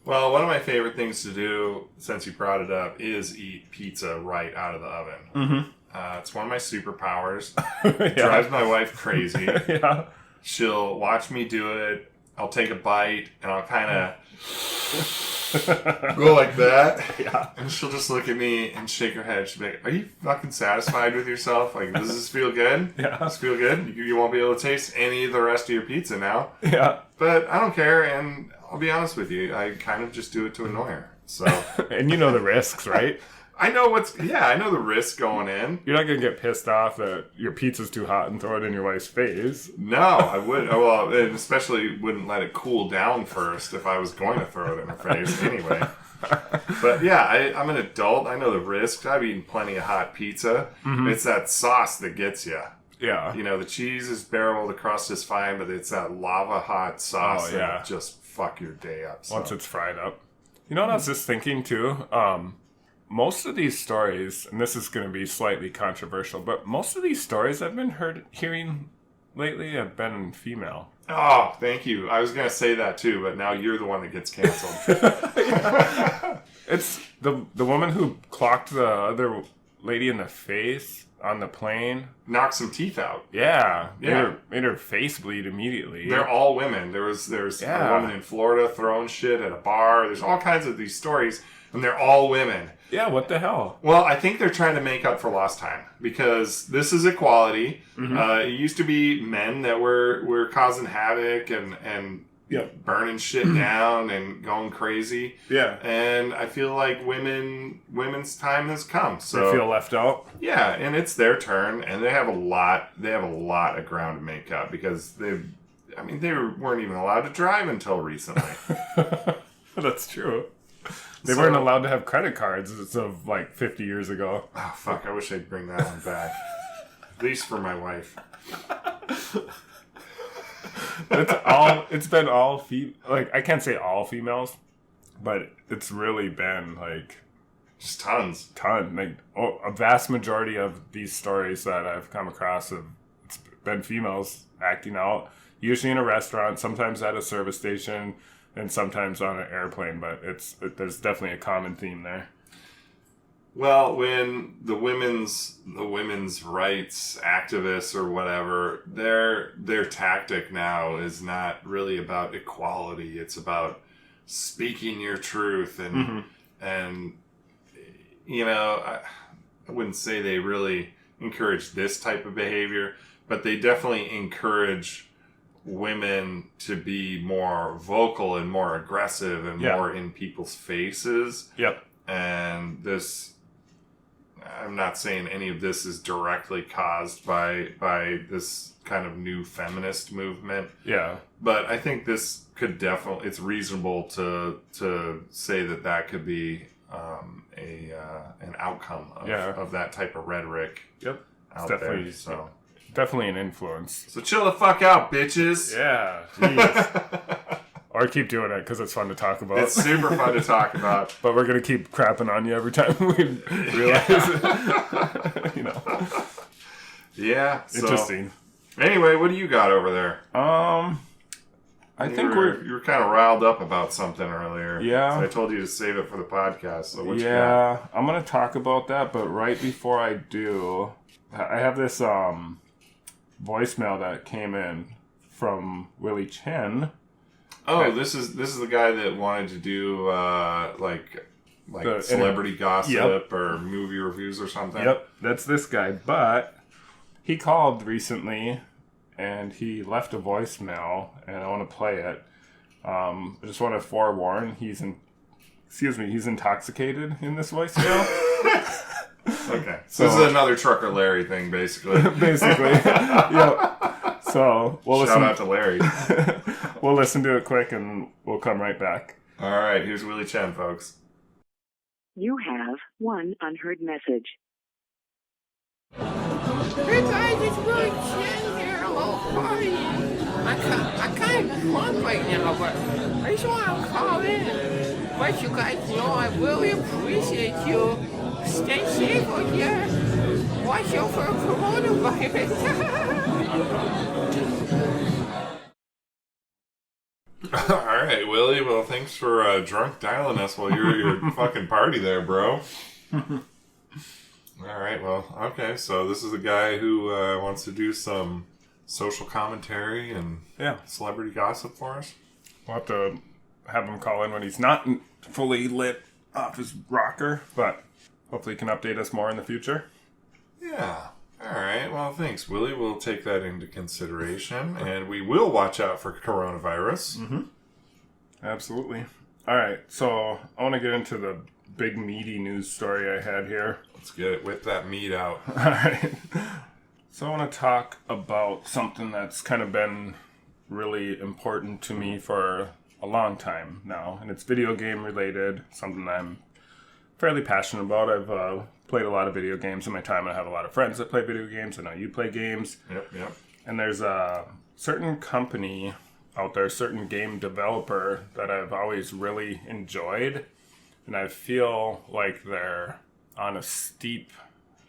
Well, one of my favorite things to do, since you brought it up, is eat pizza right out of the oven. Mm-hmm. It's one of my superpowers. It drives my wife crazy. Yeah. She'll watch me do it. I'll take a bite, and I'll kind of go like that. Yeah. And she'll just look at me and shake her head. She'll be like, are you fucking satisfied with yourself? Like, does this feel good? Yeah. Does this feel good? You won't be able to taste any of the rest of your pizza now. Yeah. But I don't care, and I'll be honest with you. I kind of just do it to annoy her. So And you know the risks, right? I know I know the risk going in. You're not going to get pissed off that your pizza's too hot and throw it in your wife's face. No, I wouldn't. Well, and especially wouldn't let it cool down first if I was going to throw it in her face anyway. But yeah, I'm an adult. I know the risks. I've eaten plenty of hot pizza. Mm-hmm. It's that sauce that gets you. Yeah. You know, the cheese is bearable, the crust is fine, but it's that lava hot sauce that'll just fuck your day up. So. Once it's fried up. You know what I was just thinking too? Most of these stories, and this is going to be slightly controversial, but most of these stories I've been hearing lately have been female. Oh, thank you. I was going to say that too, but now you're the one that gets canceled. It's the woman who clocked the other lady in the face on the plane. Knocked some teeth out. Yeah. Yeah. Made her face bleed immediately. They're all women. There's a woman in Florida throwing shit at a bar. There's all kinds of these stories, and they're all women. Yeah, what the hell? Well, I think they're trying to make up for lost time because this is equality. Mm-hmm. It used to be men that were causing havoc and burning shit down and going crazy. Yeah. And I feel like women's time has come. So They feel left out? yeah, and it's their turn, and they have a lot of ground to make up because they weren't even allowed to drive until recently. That's true. They weren't allowed to have credit cards as of like 50 years ago. Oh, fuck, I wish they'd bring that one back. At least for my wife. It's been all like, I can't say all females, but it's really been like Just tons. like a vast majority of these stories that I've come across it's been females acting out, usually in a restaurant, sometimes at a service station, and sometimes on an airplane, but there's definitely a common theme there. Well, when the women's rights activists or whatever, their tactic now is not really about equality. It's about speaking your truth and you know, I wouldn't say they really encourage this type of behavior, but they definitely encourage women to be more vocal and more aggressive and more in people's faces. Yep. And this, I'm not saying any of this is directly caused by this kind of new feminist movement. Yeah. But I think this could definitely, it's reasonable to say that could be an outcome of that type of rhetoric. Yep. Out definitely there. So definitely an influence. So chill the fuck out, bitches. Yeah. Jeez. Or keep doing it because it's fun to talk about. It's super fun to talk about. But we're gonna keep crapping on you every time we realize it. You know. Yeah. So, Interesting. Anyway, what do you got over there? I think you were kind of riled up about something earlier. Yeah. So I told you to save it for the podcast. So what you got? I'm gonna talk about that, but right before I do, I have this voicemail that came in from Willie Chen. Oh, this is the guy that wanted to do like celebrity gossip or movie reviews or something. Yep, that's this guy. But he called recently and he left a voicemail, and I want to play it. I just want to forewarn, he's intoxicated in this voicemail. Okay, so this is another Trucker Larry thing, basically. Basically, yep. So we'll Shout out to Larry. We'll listen to it quick, and we'll come right back. All right, here's Willie Chen, folks. You have one unheard message. Hey guys, it's Willie Chen here. Hello, party. I'm kind of drunk right now, but I just want to call in. But you guys know I really appreciate you. Stay safe out here. Watch out for coronavirus. All right, Willie. Well, thanks for drunk dialing us while you're at your fucking party there, bro. All right, well, okay. So this is a guy who wants to do some social commentary and celebrity gossip for us. We'll have to have him call in when he's not fully lit off his rocker, but hopefully he can update us more in the future. Yeah. All right. Well, thanks, Willie. We'll take that into consideration, and we will watch out for coronavirus. Mm-hmm. Absolutely. All right. So I want to get into the big meaty news story I had here. Let's get it with that meat out. All right. So I want to talk about something that's kind of been really important to me for a long time now, and it's video game related, something that I'm fairly passionate about. I've played a lot of video games in my time. I have a lot of friends that play video games. I know you play games. Yep. And there's a certain company out there, certain game developer that I've always really enjoyed, and I feel like they're on a steep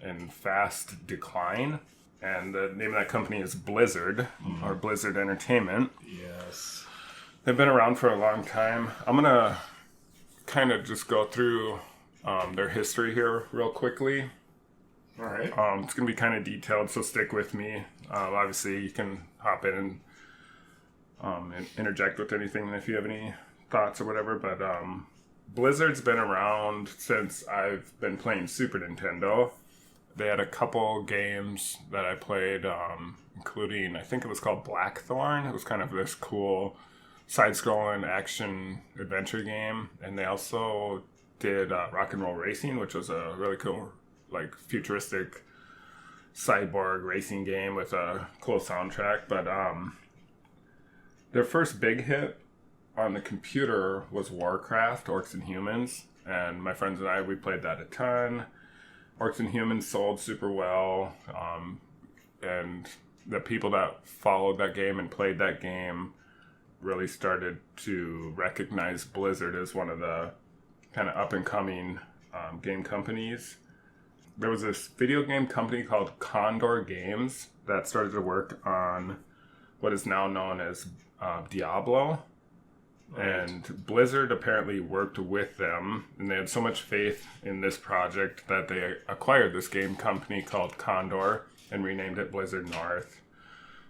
and fast decline. And the name of that company is Blizzard, or Blizzard Entertainment. Yes. They've been around for a long time. I'm going to kind of just go through their history here real quickly. All right. It's going to be kind of detailed, so stick with me. Obviously, you can hop in and interject with anything if you have any thoughts or whatever. But Blizzard's been around since I've been playing Super Nintendo. They had a couple games that I played, including, I think it was called Blackthorn. It was kind of this cool side-scrolling action adventure game. And they also did Rock and Roll Racing, which was a really cool, like, futuristic cyborg racing game with a cool soundtrack. But their first big hit on the computer was Warcraft, Orcs and Humans. And my friends and I, we played that a ton. Orcs and Humans sold super well, and the people that followed that game and played that game really started to recognize Blizzard as one of the kind of up-and-coming game companies. There was this video game company called Condor Games that started to work on what is now known as Diablo. Right. And Blizzard apparently worked with them, and they had so much faith in this project that they acquired this game company called Condor and renamed it Blizzard North,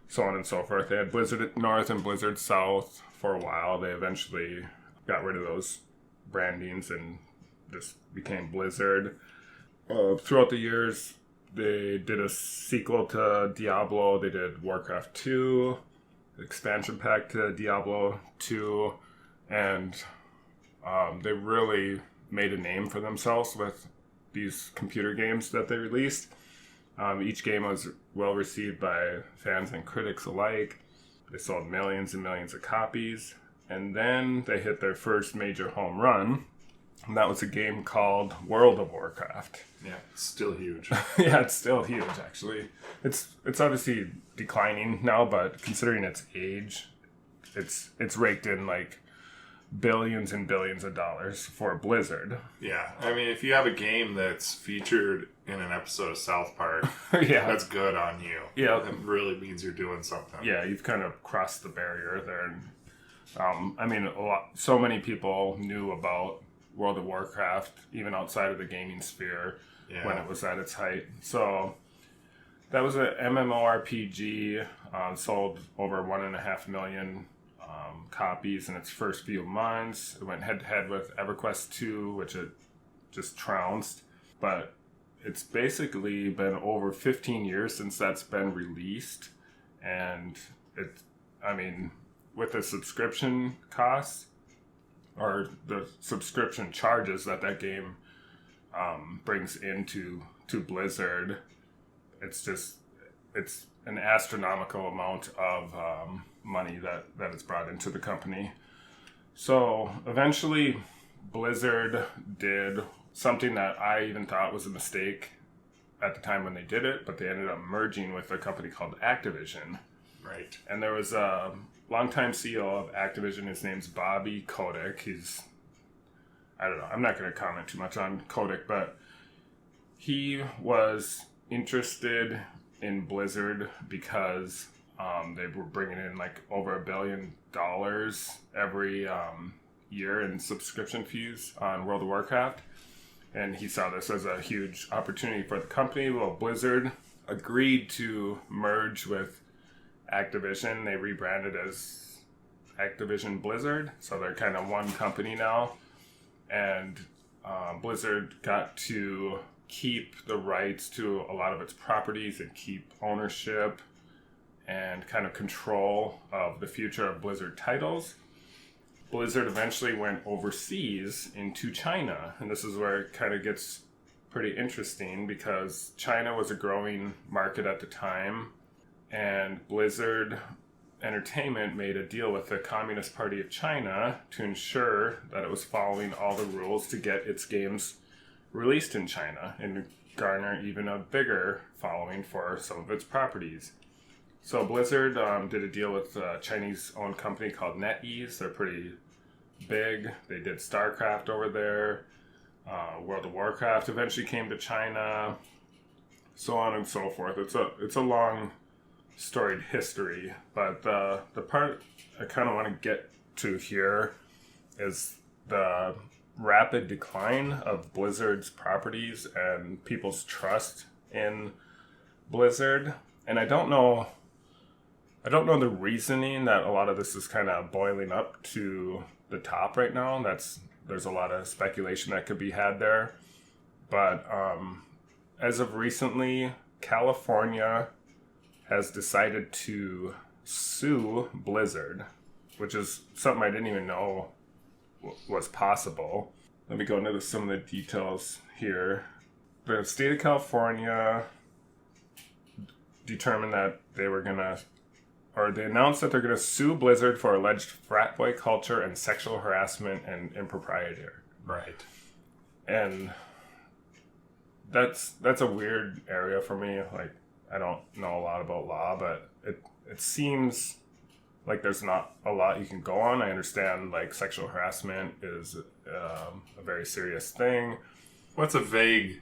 so on and so forth. They had Blizzard North and Blizzard South for a while. They eventually got rid of those brandings and just became Blizzard. Throughout the years, they did a sequel to Diablo. They did Warcraft 2, expansion pack to Diablo 2, and they really made a name for themselves with these computer games that they released. Each game was well received by fans and critics alike. They sold millions and millions of copies, and then they hit their first major home run, and that was a game called World of Warcraft. Yeah, it's still huge. Yeah, it's still huge, actually. It's obviously declining now, but considering its age, it's raked in like billions and billions of dollars for Blizzard. Yeah, I mean, if you have a game that's featured in an episode of South Park, yeah, that's good on you. Yeah, that really means you're doing something. Yeah, you've kind of crossed the barrier there. And, I mean, so many people knew about World of Warcraft, even outside of the gaming sphere, when it was at its height. So that was an MMORPG, sold over 1.5 million copies in its first few months. It went head-to-head with EverQuest 2, which it just trounced. But it's basically been over 15 years since that's been released. And with the subscription costs, or the subscription charges that game brings into Blizzard, it's an astronomical amount of money that it's brought into the company. So eventually Blizzard did something that I even thought was a mistake at the time when they did it, but they ended up merging with a company called Activision. Right. And there was a longtime CEO of Activision. His name's Bobby Kotick. I don't know, I'm not going to comment too much on Kotick, but he was interested in Blizzard because They were bringing in like over $1 billion every year in subscription fees on World of Warcraft. And he saw this as a huge opportunity for the company. Well, Blizzard agreed to merge with Activision. They rebranded as Activision Blizzard. So they're kind of one company now. And Blizzard got to keep the rights to a lot of its properties and keep ownership and kind of control of the future of Blizzard titles. Blizzard eventually went overseas into China, and this is where it kind of gets pretty interesting because China was a growing market at the time, and Blizzard Entertainment made a deal with the Communist Party of China to ensure that it was following all the rules to get its games released in China and garner even a bigger following for some of its properties. So Blizzard did a deal with a Chinese-owned company called NetEase. They're pretty big. They did StarCraft over there. World of Warcraft eventually came to China. So on and so forth. It's a long, storied history. But the part I kind of want to get to here is the rapid decline of Blizzard's properties and people's trust in Blizzard. And I don't know the reasoning that a lot of this is kind of boiling up to the top right now. There's a lot of speculation that could be had there. But as of recently, California has decided to sue Blizzard, which is something I didn't even know was possible. Let me go into some of the details here. The state of California determined that they announced that they're going to sue Blizzard for alleged frat boy culture and sexual harassment and impropriety. Right. And that's a weird area for me. Like, I don't know a lot about law, but it seems like there's not a lot you can go on. I understand, like, sexual harassment is a very serious thing. Well, it's a vague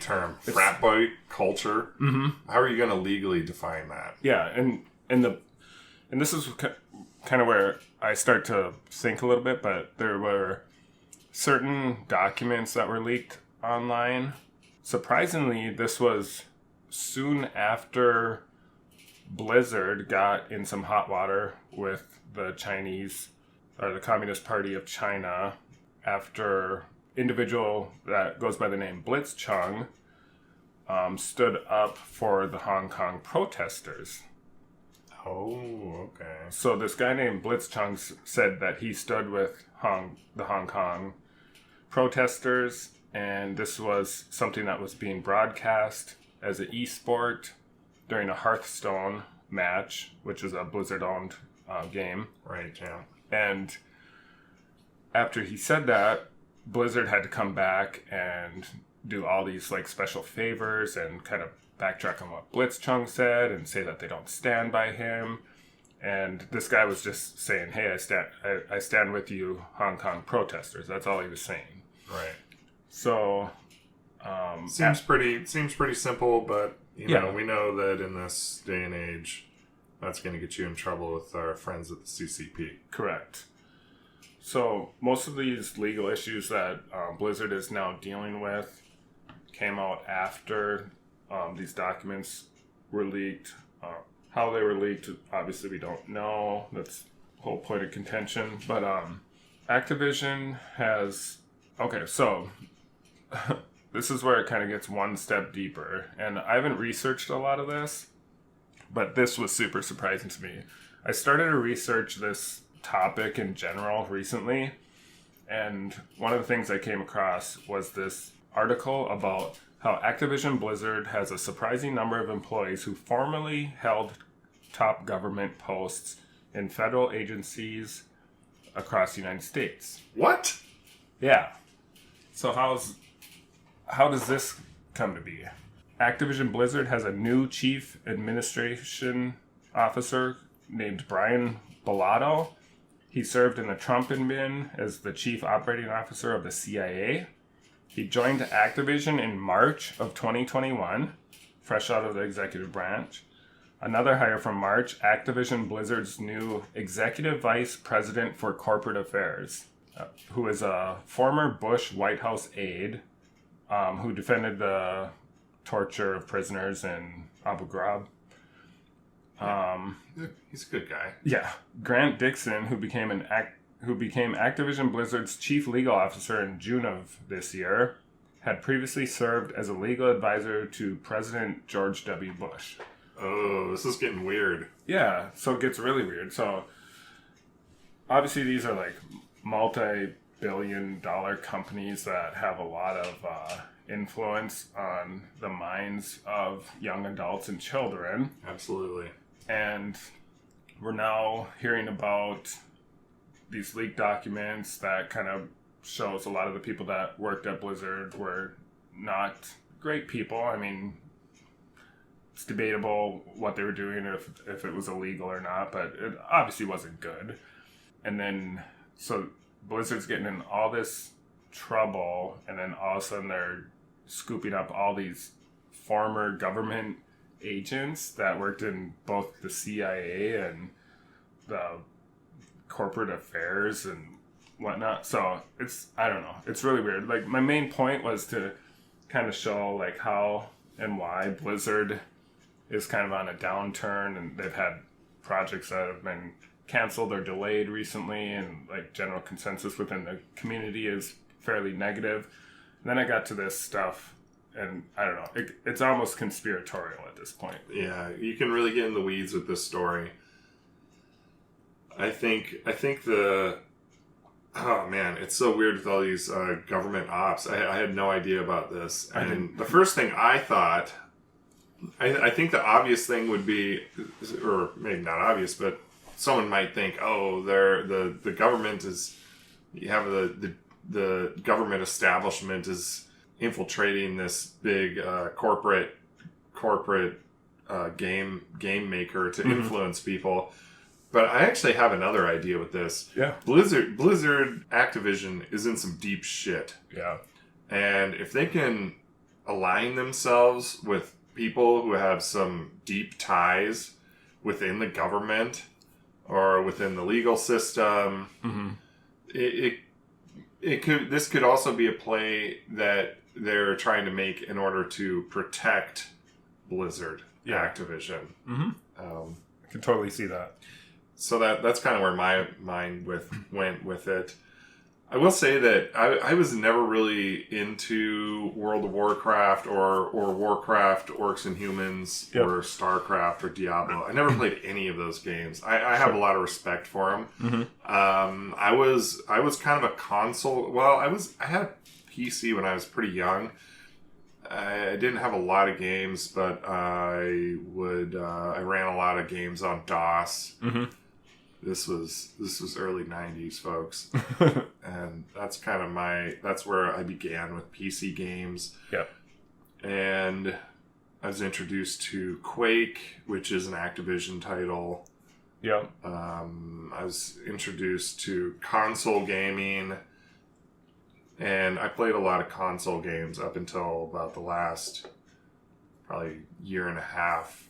term. Frat boy culture. Mm-hmm. How are you going to legally define that? Yeah, and this is kind of where I start to think a little bit, but there were certain documents that were leaked online. Surprisingly, this was soon after Blizzard got in some hot water with the Chinese, or the Communist Party of China, after individual that goes by the name Blitzchung stood up for the Hong Kong protesters. Oh, okay. So this guy named Blitzchung said that he stood with the Hong Kong protesters, and this was something that was being broadcast as an e-sport during a Hearthstone match, which is a Blizzard-owned game. Right, yeah. And after he said that, Blizzard had to come back and do all these like special favors and kind of backtrack on what Blitzchung said and say that they don't stand by him. And this guy was just saying, "Hey, I stand with you, Hong Kong protesters." That's all he was saying. Right. So seems pretty simple, but you know, we know that in this day and age, that's going to get you in trouble with our friends at the CCP. Correct. So most of these legal issues that Blizzard is now dealing with came out after these documents were leaked. How they were leaked, obviously we don't know. That's the whole point of contention. But Activision has... Okay, so this is where it kind of gets one step deeper. And I haven't researched a lot of this, but this was super surprising to me. I started to research this topic in general recently, and one of the things I came across was this article about how Activision Blizzard has a surprising number of employees who formerly held top government posts in federal agencies across the United States. What? Yeah. So how does this come to be? Activision Blizzard has a new chief administration officer named Brian Bellato. He served in the Trump admin as the chief operating officer of the CIA. He joined Activision in March of 2021, fresh out of the executive branch. Another hire from March, Activision Blizzard's new Executive Vice President for Corporate Affairs, who is a former Bush White House aide who defended the torture of prisoners in Abu Ghraib. He's a good guy. Yeah. Grant Dixon, who became Activision Blizzard's chief legal officer in June of this year, had previously served as a legal advisor to President George W. Bush. Oh, this is getting weird. Yeah, so it gets really weird. So obviously these are like multi-billion-dollar companies that have a lot of influence on the minds of young adults and children. Absolutely. And we're now hearing about these leaked documents that kind of shows a lot of the people that worked at Blizzard were not great people. I mean, it's debatable what they were doing, if it was illegal or not, but it obviously wasn't good. And then, so Blizzard's getting in all this trouble, and then all of a sudden they're scooping up all these former government agents that worked in both the CIA and the corporate affairs and whatnot. So I don't know. It's really weird. Like, my main point was to kind of show like how and why Blizzard is kind of on a downturn, and they've had projects that have been canceled or delayed recently, and like general consensus within the community is fairly negative. And then I got to this stuff, and I don't know, it's almost conspiratorial at this point. Yeah, you can really get in the weeds with this story. I think oh man, it's so weird with all these government ops. I had no idea about this. And the first thing I thought, I think the obvious thing would be, or maybe not obvious, but someone might think, oh, the government is, you have the government establishment is infiltrating this big corporate game maker to influence people. But I actually have another idea with this. Yeah. Blizzard Activision is in some deep shit. Yeah. And if they can align themselves with people who have some deep ties within the government or within the legal system, this could also be a play that they're trying to make in order to protect Blizzard Activision. I can totally see that. So that's kind of where my mind went with it. I will say that I was never really into World of Warcraft or Warcraft, Orcs and Humans, or StarCraft or Diablo. I never played any of those games. I have a lot of respect for them. I was kind of a console. Well, I had a PC when I was pretty young. I didn't have a lot of games, but I ran a lot of games on DOS. This was early 90s, folks. And that's kind of that's where I began with PC games. Yep. And I was introduced to Quake, which is an Activision title. Yep. I was introduced to console gaming, and I played a lot of console games up until about the last probably year and a half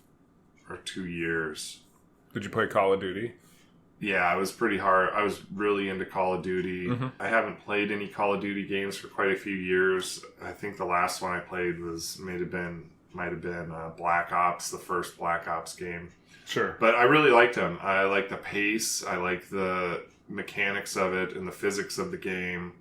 or 2 years. Did you play Call of Duty? Yeah, I was pretty hard. I was really into Call of Duty. I haven't played any Call of Duty games for quite a few years. I think the last one I played might have been Black Ops, the first Black Ops game. Sure. But I really liked them. I like the pace. I like the mechanics of it and the physics of the game.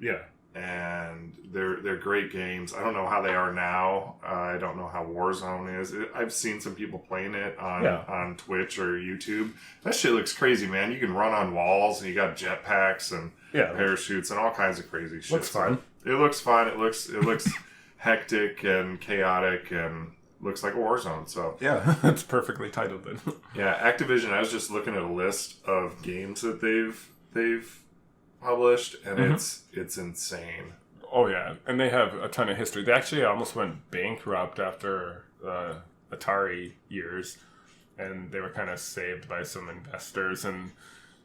Yeah. And they're great games. I don't know how they are now. I don't know how Warzone is. I've seen some people playing it on Twitch or YouTube. That shit looks crazy, man. You can run on walls, and you got jetpacks and parachutes and all kinds of crazy shit. Looks fun. It looks fun. It looks hectic and chaotic and looks like Warzone. So yeah, it's perfectly titled then. Yeah, Activision. I was just looking at a list of games that they've published, and it's insane. Oh yeah, and they have a ton of history. They actually almost went bankrupt after the Atari years, and they were kind of saved by some investors, and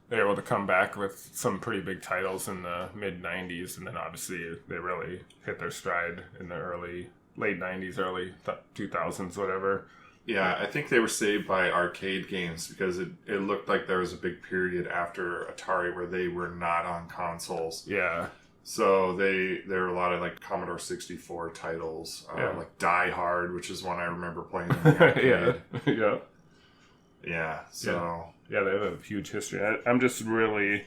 they were able to come back with some pretty big titles in the mid 90s, and then obviously they really hit their stride in the late 90s, early 2000s, whatever. Yeah, I think they were saved by arcade games because it looked like there was a big period after Atari where they were not on consoles. Yeah. So there were a lot of like Commodore 64 titles, like Die Hard, which is one I remember playing in the arcade. Yeah. Yeah, so... Yeah, they have a huge history. I'm just really,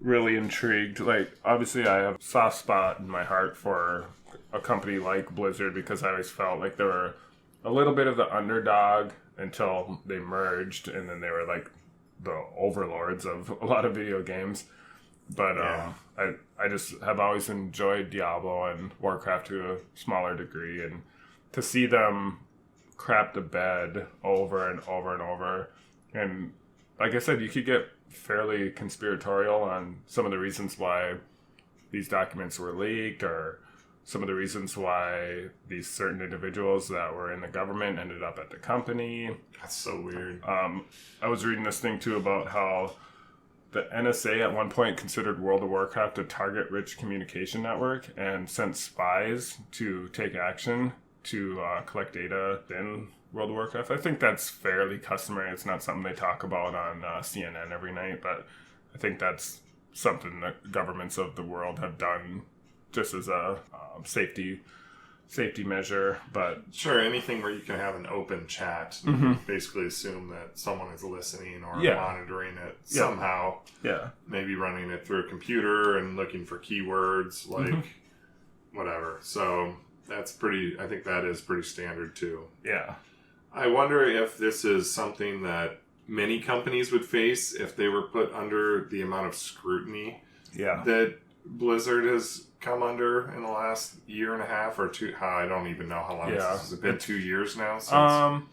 really intrigued. Like, obviously I have a soft spot in my heart for a company like Blizzard because I always felt like they were a little bit of the underdog until they merged, and then they were like the overlords of a lot of video games. But I just have always enjoyed Diablo and Warcraft to a smaller degree, and to see them crap the bed over and over and over. And like I said, you could get fairly conspiratorial on some of the reasons why these documents were leaked, or some of the reasons why these certain individuals that were in the government ended up at the company. That's so weird. I was reading this thing too about how the NSA at one point considered World of Warcraft a target-rich communication network and sent spies to take action to collect data in World of Warcraft. I think that's fairly customary. It's not something they talk about on CNN every night, but I think that's something that governments of the world have done just as a safety measure. But sure, anything where you can have an open chat, and basically assume that someone is listening or monitoring it somehow. Yeah, maybe running it through a computer and looking for keywords, like whatever. So that's pretty. I think that is pretty standard too. Yeah. I wonder if this is something that many companies would face if they were put under the amount of scrutiny that Blizzard has come under in the last year and a half or two. I don't even know how long this is. Has it been 2 years now? Since...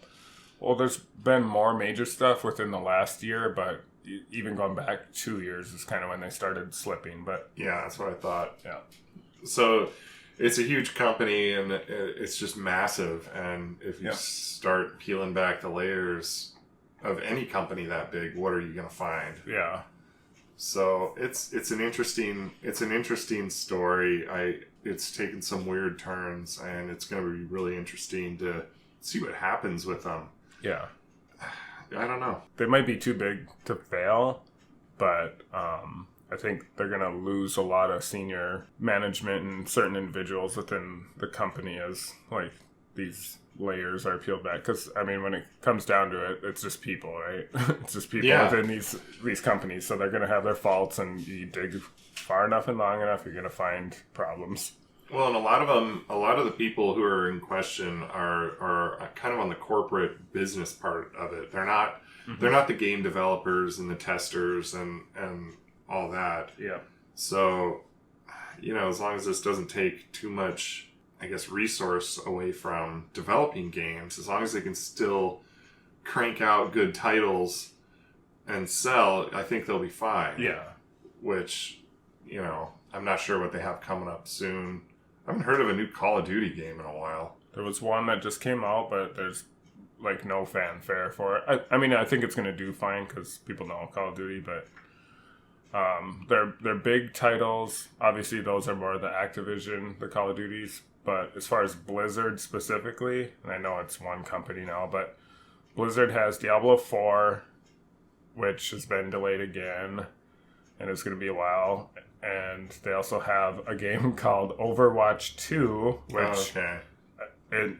Well, there's been more major stuff within the last year, but even going back 2 years is kind of when they started slipping. But yeah, that's what I thought. Yeah. So it's a huge company, and it's just massive. And if you start peeling back the layers of any company that big, what are you going to find? Yeah. So it's an interesting story. It's taken some weird turns, and it's going to be really interesting to see what happens with them. Yeah. I don't know. They might be too big to fail, but I think they're going to lose a lot of senior management and certain individuals within the company as like these layers are peeled back. Because I mean, when it comes down to it, it's just people, right? It's just people within these companies, so they're going to have their faults, and you dig far enough and long enough, you're going to find problems. Well, and a lot of the people who are in question are kind of on the corporate business part of it. They're not the game developers and the testers and all that. Yeah. So, as long as this doesn't take too much, I guess, resource away from developing games, as long as they can still crank out good titles and sell, I think they'll be fine. Yeah. Which, I'm not sure what they have coming up soon. I haven't heard of a new Call of Duty game in a while. There was one that just came out, but there's like no fanfare for it. I mean, I think it's going to do fine because people know Call of Duty, but they're big titles. Obviously, those are more the Activision, the Call of Duties. But as far as Blizzard specifically, and I know it's one company now, but Blizzard has Diablo 4, which has been delayed again, and it's going to be a while. And they also have a game called Overwatch 2, which,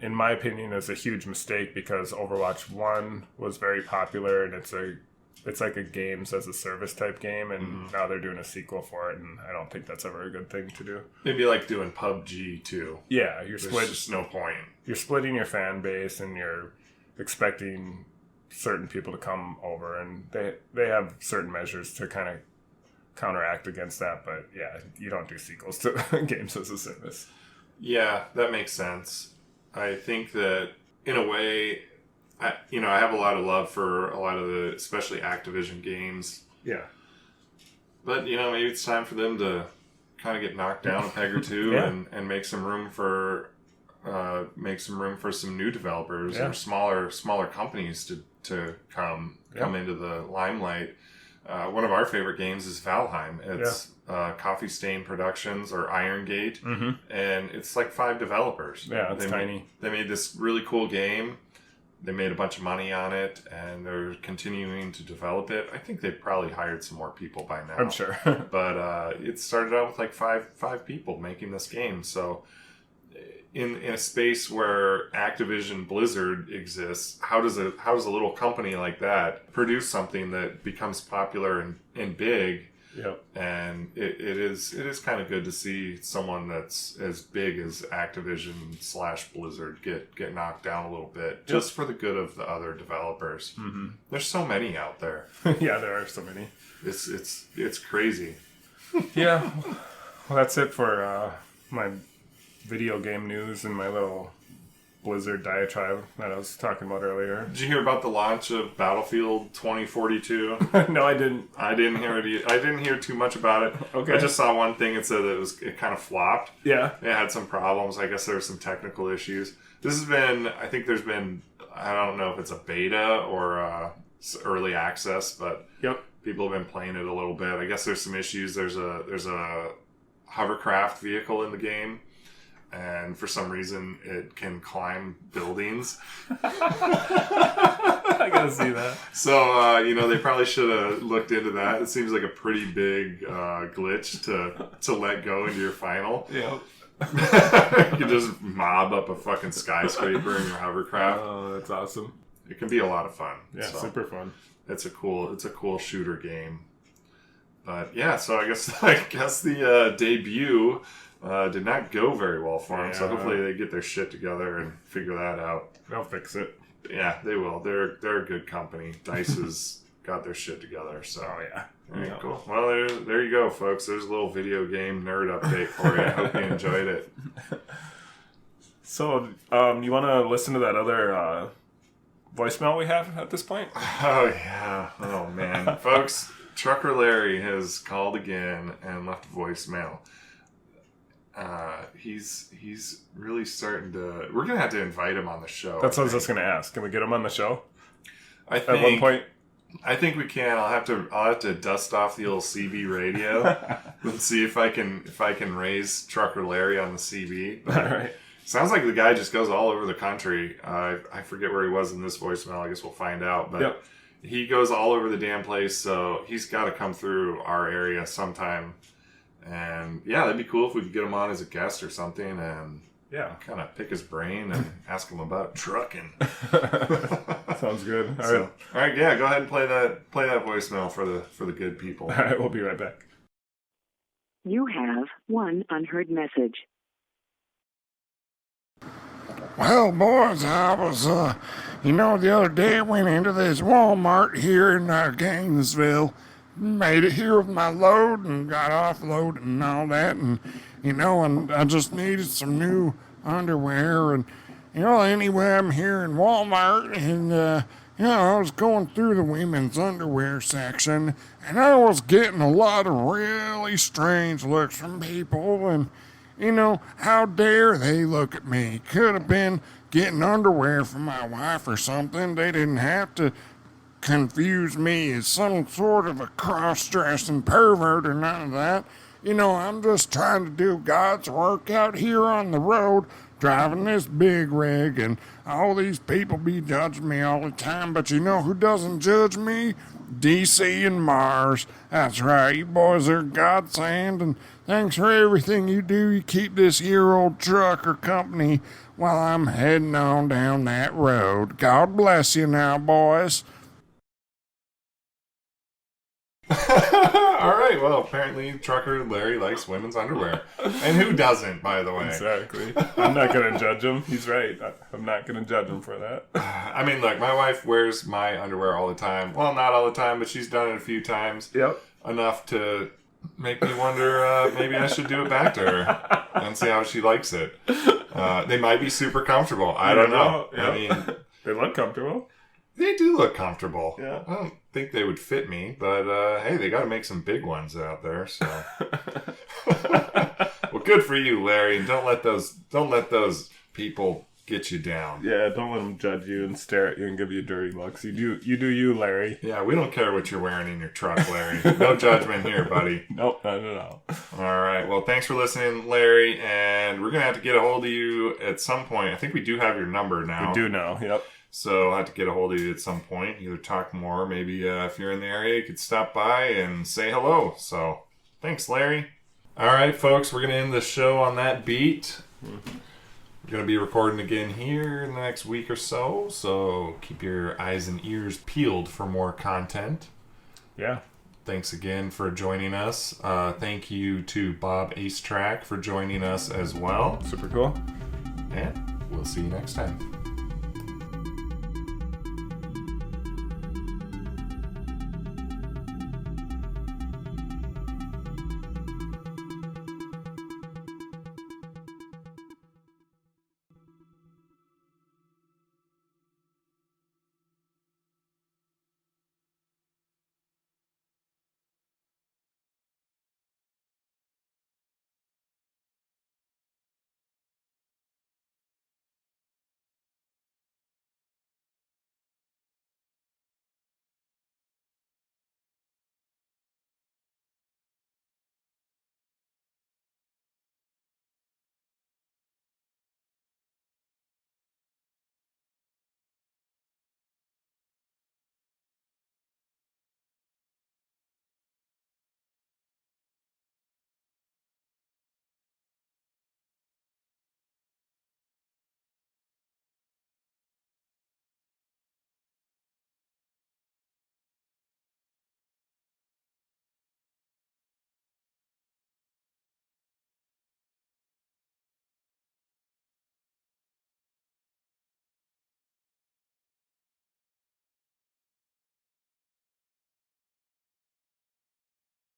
in my opinion, is a huge mistake because Overwatch 1 was very popular, and it's like a games as a service type game, and now they're doing a sequel for it, and I don't think that's ever a good thing to do. Maybe like doing PUBG too. Yeah, There's just no point. You're splitting your fan base, and you're expecting certain people to come over, and they have certain measures to kind of counteract against that, but yeah, you don't do sequels to games as a service. Yeah, that makes sense. I think that in a way, I have a lot of love for a lot of the, especially Activision games. Yeah. But, maybe it's time for them to kind of get knocked down a peg or two and make some room for some new developers or smaller companies to come into the limelight. One of our favorite games is Valheim. It's Coffee Stain Productions or Iron Gate, and it's like 5 developers. Yeah, it's tiny. They made this really cool game, they made a bunch of money on it, and they're continuing to develop it. I think they've probably hired some more people by now. I'm sure. But it started out with like five people making this game. So in a space where Activision Blizzard exists, how does a little company like that produce something that becomes popular and big? Yep. And it is kind of good to see someone that's as big as Activision / Blizzard get knocked down a little bit, just for the good of the other developers. Mm-hmm. There's so many out there. Yeah, there are so many. It's crazy. Yeah. Well, that's it for my video game news and my little Blizzard diatribe that I was talking about earlier. Did you hear about the launch of Battlefield 2042? No, I didn't. I didn't hear too much about it. Okay. I just saw one thing. It said that it kind of flopped. Yeah. It had some problems. I guess there were some technical issues. This has been, I think there's been, I don't know if it's a beta or early access, but Yep. people have been playing it a little bit. I guess there's some issues. There's a hovercraft vehicle in the game, and for some reason it can climb buildings. I gotta see that. So, they probably should have looked into that. It seems like a pretty big glitch to let go into your final. Yep. You can just mob up a fucking skyscraper in your hovercraft. Oh, that's awesome. It can be a lot of fun. Yeah, So, super fun. it's a cool shooter game. But yeah, so I guess the debut did not go very well for them. So Yeah. hopefully they get their shit together and figure that out. They'll fix it. Yeah, they will. They're a good company. DICE has got their shit together. So Oh, yeah. all right, cool. Well, there you go, folks. There's a little video game nerd update for you. I hope you enjoyed it. So, you want to listen to that other voicemail we have at this point? Oh yeah. Oh man, folks. Trucker Larry has called again and left a voicemail. He's really starting to. We're gonna have to invite him on the show. That's what I was think. just going to ask. Can we get him on the show I at one think. point? I think we can. I'll have to dust off the old CB radio and see if I can raise Trucker Larry on the CB. But All right. sounds like the guy just goes all over the country. I forget where he was in this voicemail. I guess we'll find out. But Yep. he goes all over the damn place, so he's got to come through our area sometime. And yeah, that'd be cool if we could get him on as a guest or something and Yeah. kind of pick his brain and ask him about trucking. Sounds good. All So, right. all right, yeah, go ahead and play that voicemail for the good people. All right, we'll be right back. You have one unheard message. Well, boys, I was, the other day I went into this Walmart here in Gainesville, made it here with my load and got offloaded and all that, and, and I just needed some new underwear, and, anyway, I'm here in Walmart, and, I was going through the women's underwear section, and I was getting a lot of really strange looks from people, and, how dare they look at me? Could have been getting underwear for my wife or something. They didn't have to confuse me as some sort of a cross-dressing pervert or none of that. I'm just trying to do God's work out here on the road, driving this big rig, and all these people be judging me all the time, but you know who doesn't judge me? DC and Mars. That's right, you boys are godsend, and thanks for everything you do. You keep this year old trucker company while I'm heading on down that road. God bless you now, boys. All right, well, apparently Trucker Larry likes women's underwear. And who doesn't, by the way? Exactly. I'm not going to judge him. He's right. I'm not going to judge him for that. I mean, look, my wife wears my underwear all the time. Well, not all the time, but she's done it a few times. Yep. Enough to make me wonder maybe I should do it back to her and see how she likes it. They might be super comfortable. I don't know. Yeah. I mean, They look comfortable. they do look comfortable. Yeah. I don't think they would fit me, but hey, they got to make some big ones out there. So, well, good for you, Larry, and don't let those people get you down. Yeah, don't let them judge you and stare at you and give you dirty looks. You do you, Larry. Yeah, we don't care what you're wearing in your truck, Larry. No judgment here, buddy. Nope, not at all. All right. Well, thanks for listening, Larry, and we're gonna have to get a hold of you at some point. I think we do have your number now. We do know. Yep. So I'll have to get a hold of you at some point, either talk more, maybe if you're in the area, you could stop by and say hello. So thanks, Larry. All right, folks, we're going to end the show on that beat. We're going to be recording again here in the next week or so, so keep your eyes and ears peeled for more content. Yeah. Thanks again for joining us. Thank you to Bob Acetrack for joining us as well. Super cool. And we'll see you next time.